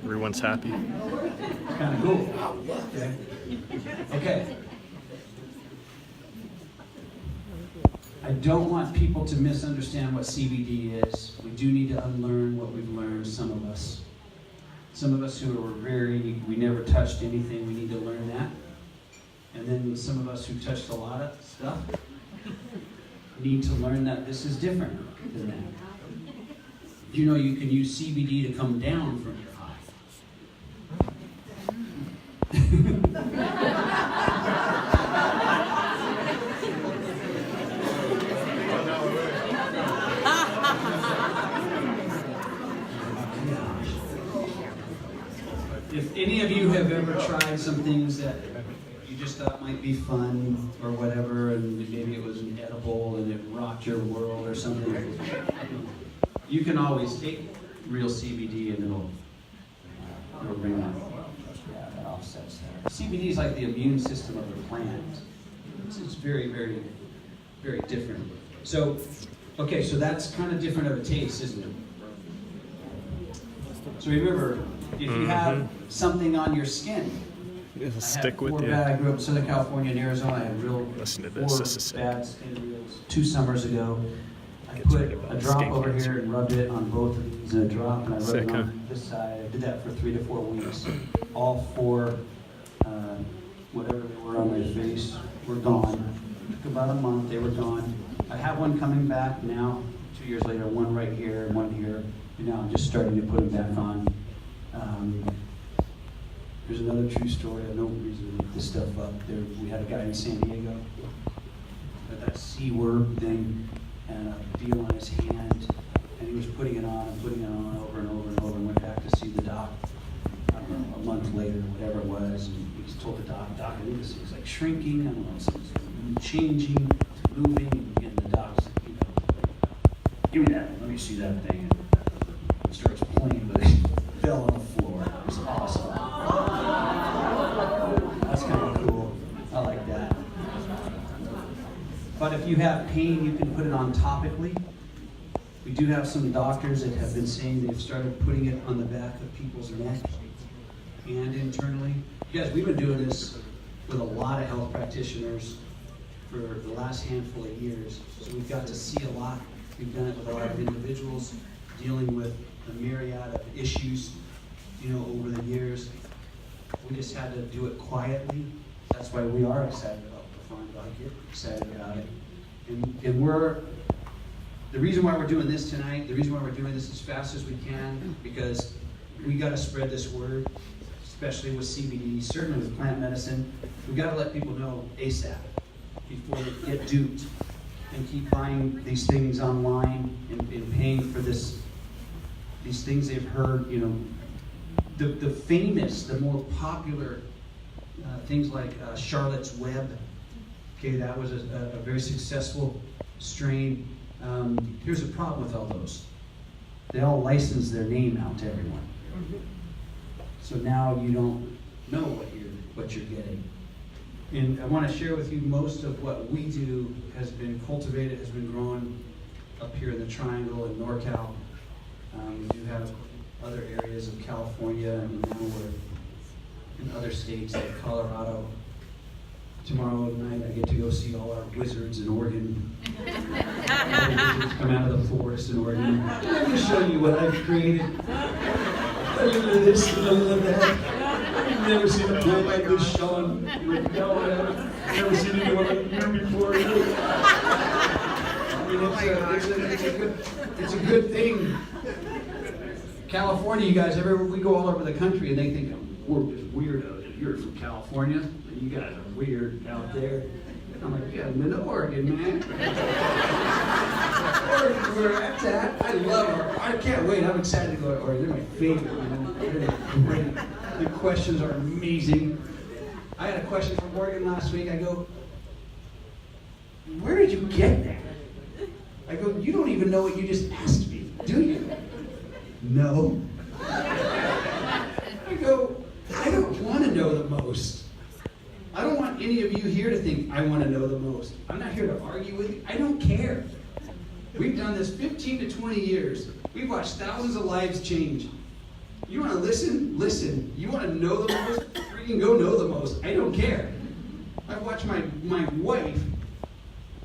Everyone's happy. Kind of cool. Okay. Okay. I don't want people to misunderstand what CBD is. We do need to unlearn what we've learned, some of us. Some of us who we never touched anything, we need to learn that. And then some of us who touched a lot of stuff, need to learn that this is different than that. You know you can use CBD to come down from your high. If any of you have ever tried some things that you just thought might be fun or whatever, and maybe it was an edible and it rocked your world or something, you can always take real CBD and it'll bring that. Yeah, that offsets that. CBD is like the immune system of the plant. It's very, very, very different. So, okay, so that's kind of different of a taste, isn't it? So remember, if you have something on your skin, It'll stick with you. I grew up in Southern California and Arizona. I had real Listen to four this. This is sick. bad skin reels 2 summers ago. I Gets put rid of a all drop skin over cancer. here and rubbed it on both of these, and a drop, and I rubbed Sick, it huh? on this side. I did that for 3 to 4 weeks. All 4, whatever they were on my face, were gone. Took about a month, they were gone. I have one coming back now, 2 years later, one right here and one here. And now I'm just starting to put them back on. There's another true story. I have no reason to look this stuff up. We had a guy in San Diego with that C word thing and a deal on his hand, and he was putting it on and putting it on over and over and over, and went back to see the doc, I don't know, a month later, whatever it was, and he just told the doc, I think this thing's like shrinking, I don't know, it's changing, it's moving, and the doc's like, give me that, let me see that thing. And it starts playing, but it fell on the floor. It was awesome. That's kind of cool. I like that. But if you have pain, you can put it on topically. We do have some doctors that have been saying they've started putting it on the back of people's neck and internally. You guys, we've been doing this with a lot of health practitioners for the last handful of years. So we've got to see a lot. We've done it with a lot of individuals dealing with a myriad of issues, over the years. We just had to do it quietly. That's why we are excited about Perform Like It, excited about it. And the reason why we're doing this tonight, the reason why we're doing this as fast as we can, because we got to spread this word, especially with CBD, certainly with plant medicine. We got to let people know ASAP before they get duped and keep buying these things online and paying for these things they've heard, the famous, the more popular things like Charlotte's Web. Okay, that was a very successful strain. Here's the problem with all those. They all license their name out to everyone. So now you don't know what you're getting. And I want to share with you most of what we do has been cultivated, has been grown up here in the Triangle in NorCal. We do have other areas of California, and now we're in other states like Colorado. Tomorrow night I get to go see all our wizards in Oregon. Wizards come out of the forest in Oregon. Let me show you what I've created. A little of this, a little of that. I've never seen a plant like this, Sean. No, I've never seen anyone like you before. I mean, it's a good thing. California, you guys, we go all over the country and they think we're just weirdos. You're from California, and you guys are weird out there. I'm like, yeah, I'm in Oregon, man. Oregon's where that's at. I love Oregon. I can't wait. I'm excited to go to Oregon. They're my favorite, man. They're great. The questions are amazing. I had a question from Oregon last week. I go, where did you get that? I go, you don't even know what you just asked me, do you? No. I go, I don't want to know the most. I don't want any of you here to think I want to know the most. I'm not here to argue with you. I don't care. We've done this 15 to 20 years. We've watched thousands of lives change. You want to listen? Listen. You want to know the most? Freaking go know the most. I don't care. I've watched my wife,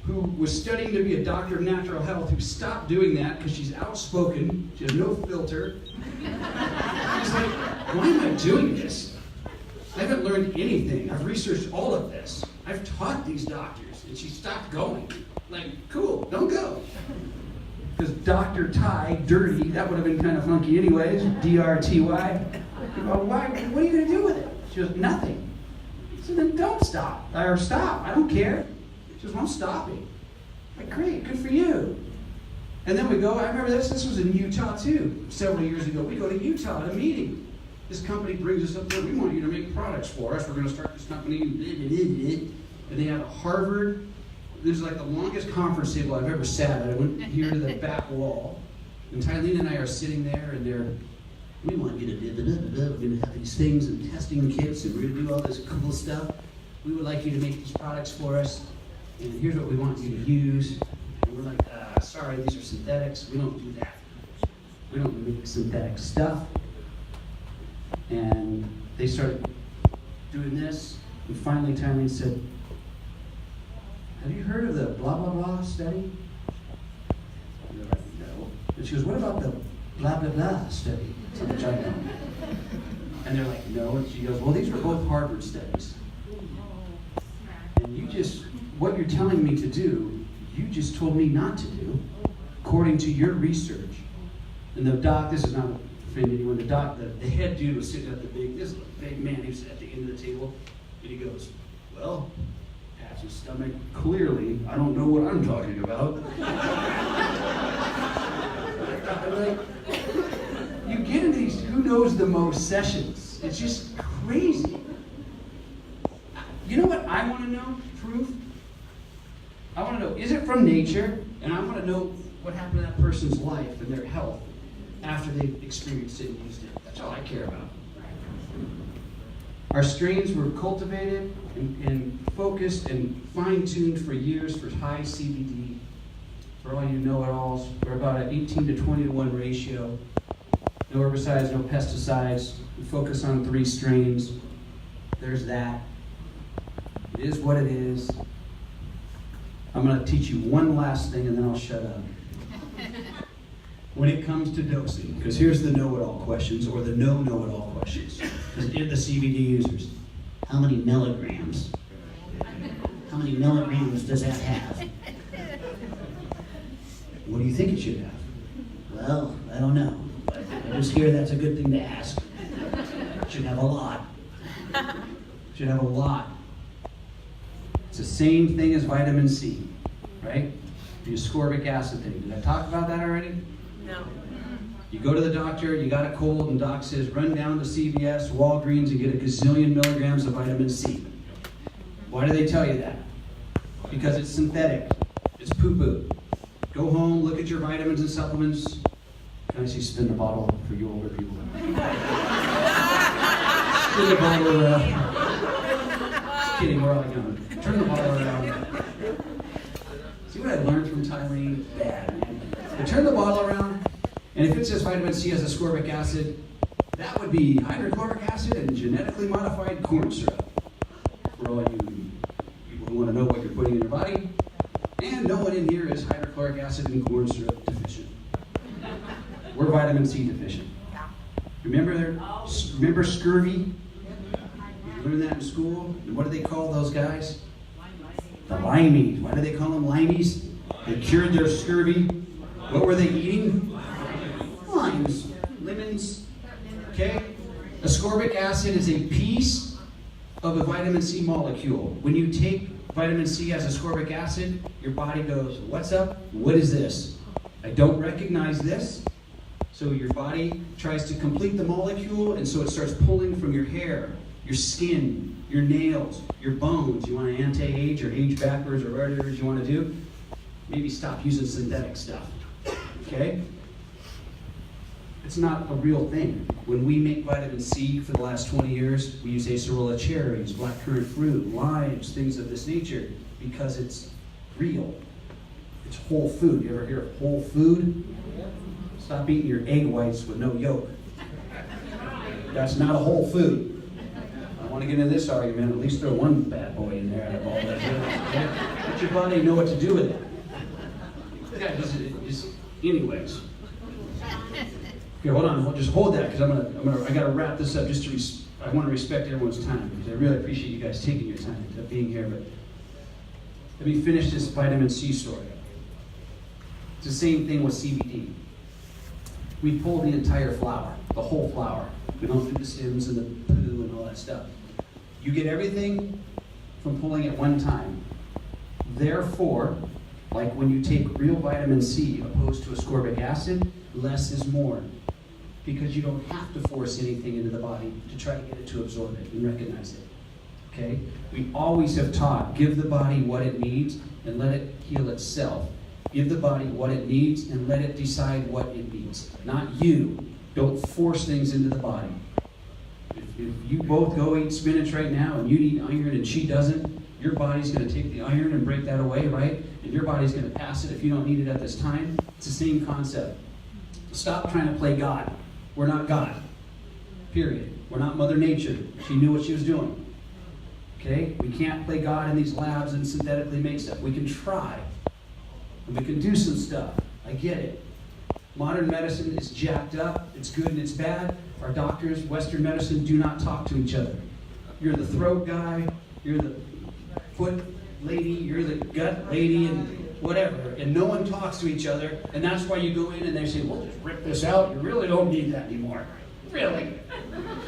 who was studying to be a doctor of natural health, who stopped doing that because she's outspoken, she has no filter. She's like, why am I doing this? I haven't learned anything. I've researched all of this. I've taught these doctors, and she stopped going. Like, cool, don't go. Because Dr. Ty, dirty, that would have been kind of funky anyways, D-R-T-Y. Why, what are you going to do with it? She goes, nothing. So then don't stop, or stop, I don't care. She goes, well, I'm stopping. Like, great, good for you. And then we go, I remember this was in Utah too, several years ago. We go to Utah at a meeting. This company brings us up there, we want you to make products for us. We're going to start this company, and they have a Harvard. This is like the longest conference table I've ever sat at. I went here to the back wall, and Tylene and I are sitting there, and we want you to we're going to have these things and testing kits, and we're going to do all this cool stuff. We would like you to make these products for us, and here's what we want you to use. And we're like, sorry, these are synthetics. We don't do that. We don't make synthetic stuff. And they started doing this, and finally Tylene said, have you heard of the blah, blah, blah study? And they're like, no. And she goes, what about the blah, blah, blah study? To which I know. And they're like, no. And she goes, well, these were both Harvard studies. And what you're telling me to do, you just told me not to do, according to your research. And the doc, this is not offending anyone, the head dude was sitting at this big man, he was at the end of the table, and he goes, well, pats his stomach, clearly, I don't know what I'm talking about. I'm like, you get into these who knows the most sessions. It's just crazy. You know what I want to know? Proof? I want to know, is it from nature? And I want to know what happened to that person's life and their health after they've experienced it and used it. That's all I care about. Our strains were cultivated and focused and fine-tuned for years for high CBD. For all you know-it-alls, we're about an 18 to 20 to 1 ratio. No herbicides, no pesticides. We focus on 3 strains. There's that. It is what it is. I'm going to teach you one last thing and then I'll shut up. When it comes to dosing, because here's the know-it-all questions, or the no-know-it-all questions. Because the CBD users, how many milligrams? How many milligrams does that have? What do you think it should have? Well, I don't know. But I just hear that's a good thing to ask. It should have a lot. It should have a lot. It's the same thing as vitamin C, right? The ascorbic acid thing. Did I talk about that already? No. You go to the doctor, you got a cold, and doc says, run down to CVS, Walgreens, and get a gazillion milligrams of vitamin C. Why do they tell you that? Because it's synthetic. It's poo-poo. Go home, look at your vitamins and supplements. Can I see spin the bottle for you older people? Spin the bottle around. Just kidding, we're all young. Turn the bottle around. See what I learned from Tylene? Bad, man. But turn the bottle around, and if it says vitamin C has ascorbic acid, that would be hydrochloric acid and genetically modified corn syrup. For all you people who want to know what you're putting in your body. And no one in here is hydrochloric acid and corn syrup deficient. We're vitamin C deficient. Remember scurvy? You learned that in school? And what do they call those guys? The limeys. Why do they call them limeys? They cured their scurvy. What were they eating? Limes. Lemons. Okay? Ascorbic acid is a piece of a vitamin C molecule. When you take vitamin C as ascorbic acid, your body goes, what's up? What is this? I don't recognize this. So your body tries to complete the molecule, and so it starts pulling from your hair, your skin, your nails, your bones. You want to anti-age or age backwards or whatever it is you want to do? Maybe stop using synthetic stuff. Okay? It's not a real thing. When we make vitamin C for the last 20 years, we use acerola cherries, blackcurrant fruit, limes, things of this nature, because it's real. It's whole food. You ever hear of whole food? Stop eating your egg whites with no yolk. That's not a whole food. I want to get into this argument. At least throw one bad boy in there out of all that. Okay? Let your body know what to do with it. Yeah, just anyways. Okay, hold on. We'll just hold that because I got to wrap this up. Just to I want to respect everyone's time because I really appreciate you guys taking your time to being here. But Let me finish this vitamin C story. It's the same thing with CBD. We pull the entire flower, the whole flower. We don't do the stems and the poo and all that stuff. You get everything from pulling at one time. Therefore, like when you take real vitamin C opposed to ascorbic acid, less is more. Because you don't have to force anything into the body to try to get it to absorb it and recognize it. Okay? We always have taught, give the body what it needs and let it heal itself. Give the body what it needs and let it decide what it needs. Not you. Don't force things into the body. If you both go eat spinach right now and you eat iron and she doesn't, your body's going to take the iron and break that away, right? And your body's going to pass it if you don't need it at this time. It's the same concept. Stop trying to play God. We're not God. Period. We're not Mother Nature. She knew what she was doing. Okay? We can't play God in these labs and synthetically make stuff. We can try. And we can do some stuff. I get it. Modern medicine is jacked up. It's good and it's bad. Our doctors, Western medicine, do not talk to each other. You're the throat guy. You're the foot lady. You're the gut lady and whatever. And no one talks to each other. And that's why you go in and they say, well, just rip this out. You really don't need that anymore. Really?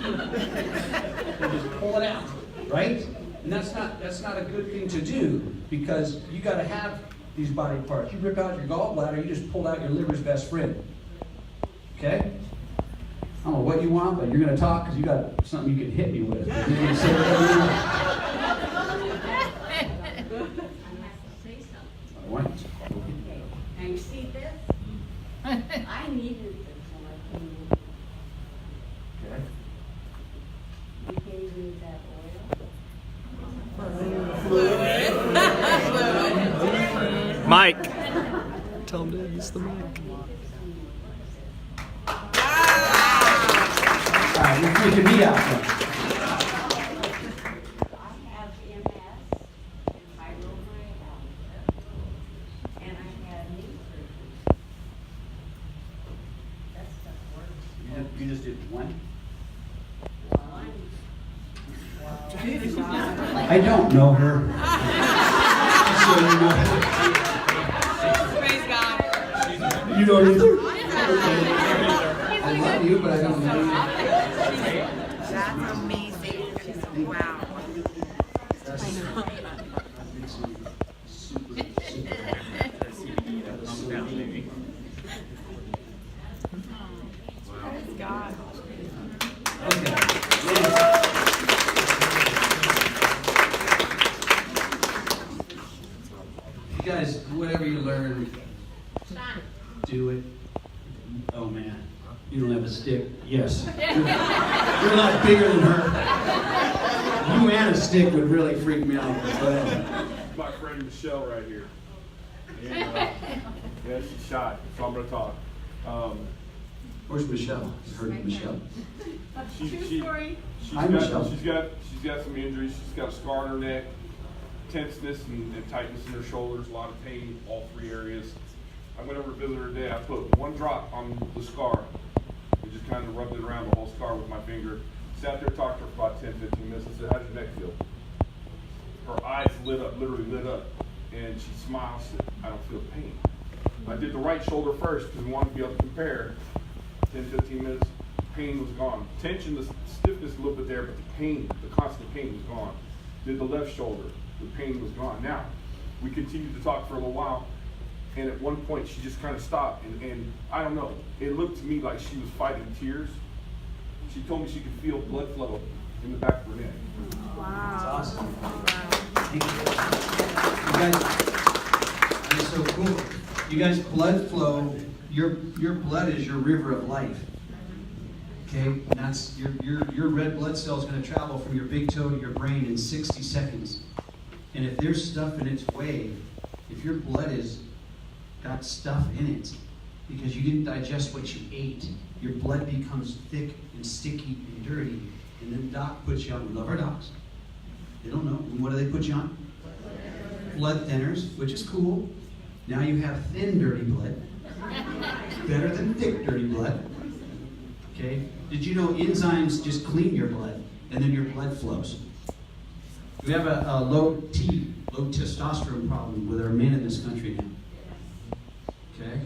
They just pull it out. Right? And that's not a good thing to do because you got to have these body parts. You rip out your gallbladder, you just pulled out your liver's best friend. Okay? I don't know what you want, but you're going to talk because you got something you can hit me with. You're going to say whatever you want. I want you. Now you see this? I needed this when I came. Okay? You gave me that Mike. Tell him to use the mic. All right, you're freaking me out. I have MS and fibromyalgia, and I had knee surgery. That stuff works. You just did one? One. I don't know her. So you know. Praise God. You don't either? I love you, but I don't know you. That's amazing. Wow. Praise God. Okay. You guys, whatever you learn, do it. Oh man, you don't have a stick. Yes. You're a lot bigger than her. You and a stick would really freak me out. My friend Michelle right here. And, yeah, she's shy, so I'm going to talk. Where's Michelle? I heard Michelle. She's Hi, Michelle. She's got some injuries. She's got a scar on her neck, tenseness and tightness in her shoulders, a lot of pain, all three areas. I went over to visit her today. I put one drop on the scar and just kind of rubbed it around the whole scar with my finger. Sat there, talked to her for about 10, 15 minutes. I said, how's your neck feel? Her eyes lit up, literally lit up. And she smiled, said, I don't feel pain. I did the right shoulder first because we wanted to be able to compare. 10, 15 minutes, pain was gone. Tension, the stiffness a little bit there, but the pain, the constant pain was gone. Did the left shoulder, the pain was gone. Now, we continued to talk for a little while, and at one point she just kind of stopped, and I don't know, it looked to me like she was fighting tears. She told me she could feel blood flow in the back of her neck. That's awesome. You guys, that's so cool. You guys, blood flow, your blood is your river of life. Okay? And that's your red blood cell is going to travel from your big toe to your brain in 60 seconds. And if there's stuff in its way, if your blood is got stuff in it because you didn't digest what you ate, your blood becomes thick and sticky and dirty. And then doc puts you on, we love our docs. They don't know. And what do they put you on? Blood thinners, which is cool. Now you have thin, dirty blood. Better than thick, dirty blood. Okay? Did you know enzymes just clean your blood and then your blood flows? We have a low low testosterone problem with our men in this country now. Okay?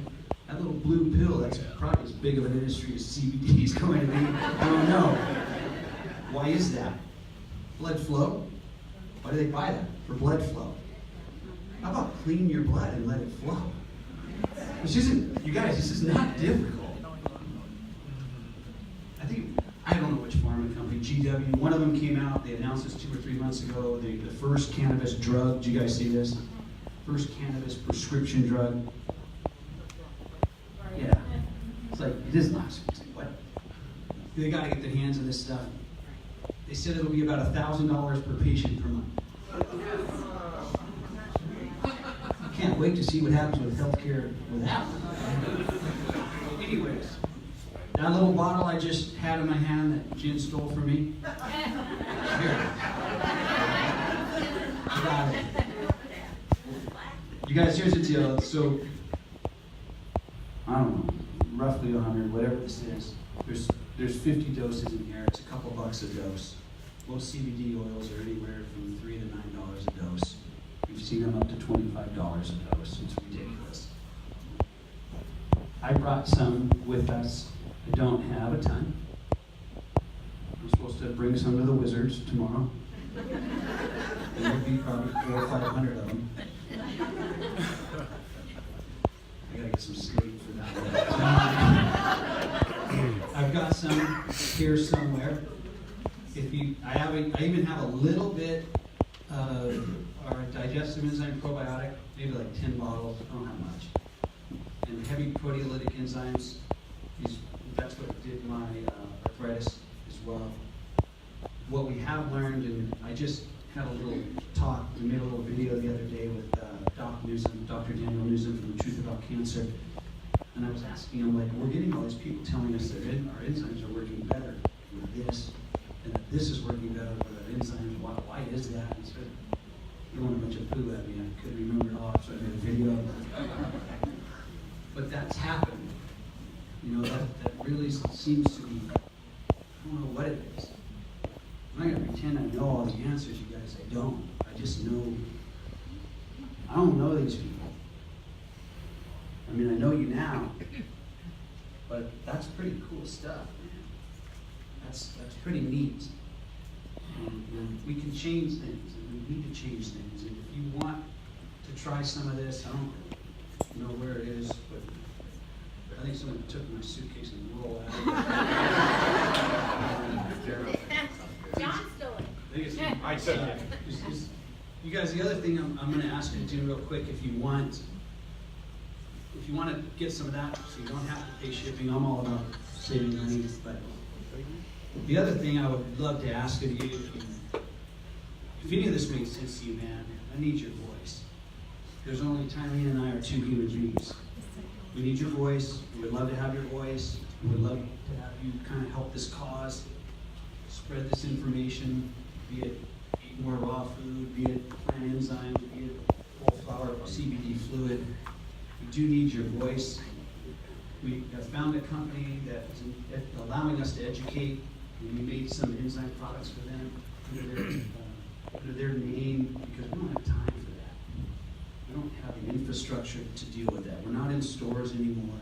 That little blue pill, that's probably as big of an industry as CBD is going to be. I don't know. Why is that? Blood flow? Why do they buy that? For blood flow. How about clean your blood and let it flow? This isn't, you guys, this is not difficult. I don't know which pharma company, GW, one of them came out, they announced this 2 or 3 months ago, the first cannabis drug. Did you guys see this? First cannabis prescription drug. Yeah. It's like, it is not. It's like, what? They got to get their hands on this stuff. They said it'll be about $1,000 per patient per month. I can't wait to see what happens with healthcare with that one. Anyways, that little bottle I just had in my hand that Jen stole from me. Here. I got it. You guys, here's the deal. So, I don't know, roughly 100, whatever this is. There's 50 doses in here. It's a couple bucks a dose. Most CBD oils are anywhere from $3 to $9 a dose. We've seen them up to $25 a dose. It's ridiculous. I brought some with us. I don't have a ton. I'm supposed to bring some to the Wizards tomorrow. There will be probably 400 or 500 of them. I gotta get some sleep for that one. I've got some here somewhere. I even have a little bit of our digestive enzyme probiotic, maybe like 10 bottles. I don't have much. And heavy proteolytic enzymes. That's what did my arthritis as well. What we have learned, and I just had a little talk, we made a little video the other day with Dr. Daniel Newsom from The Truth About Cancer. And I was asking him, like, we're getting all these people telling us that our enzymes are working better with this, and that this is working better with our enzymes. Why is that? And so he wanted a bunch of poo at me. I couldn't remember it all, so I made a video. But that's happened. You know, that really seems to be, I don't know what it is. I'm not going to pretend I know all the answers, you guys. I don't. I just know, I don't know these people. I mean, I know you now, but that's pretty cool stuff, man. That's pretty neat. And we can change things, and we need to change things. And if you want to try some of this, I don't know where it is, but I think someone took my suitcase and rolled out. John stole it. I said that. You guys, the other thing I'm going to ask you to do real quick, if you want to get some of that, so you don't have to pay shipping. I'm all about saving money, but the other thing I would love to ask of you, if any of this makes sense to you, man, I need your voice. There's only Tyrene and I are 2 human beings. We need your voice. We would love to have your voice. We would love to have you kind of help this cause, spread this information, be it eat more raw food, be it plant enzymes, be it whole flower CBD fluid. We do need your voice. We have found a company that is allowing us to educate, and we made some enzyme products for them under their name because we don't have time for that. We don't have the infrastructure to deal with that. We're not in stores anymore.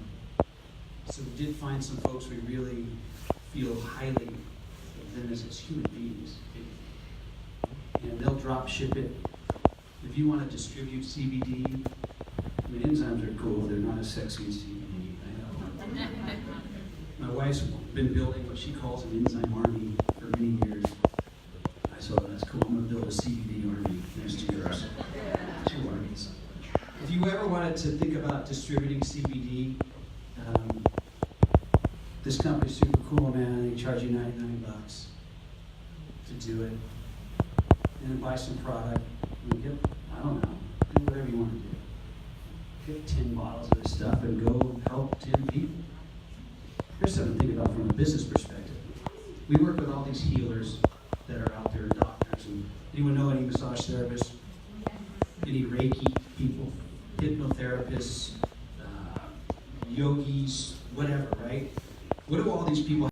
So we did find some folks we really feel highly of them as human beings. And they'll drop ship it. If you want to distribute CBD, I mean, enzymes are cool. They're not as sexy as CBD. I know. My wife's been building what she calls an enzyme army for many years. I saw that's cool. I'm going to build a CBD army next to yours. 2 armies. If you ever wanted to think about distributing CBD, this company's super cool, man. They charge you $99 to do it. And then buy some product. And get, I don't know, do whatever you want to do. Get 10 bottles of this stuff and go help 10 people. Here's something to think about from a business perspective. We work with all these healers that are out there, doctors, and anyone know any massage therapists? Any Reiki people, hypnotherapists, yogis, whatever, right? What do all these people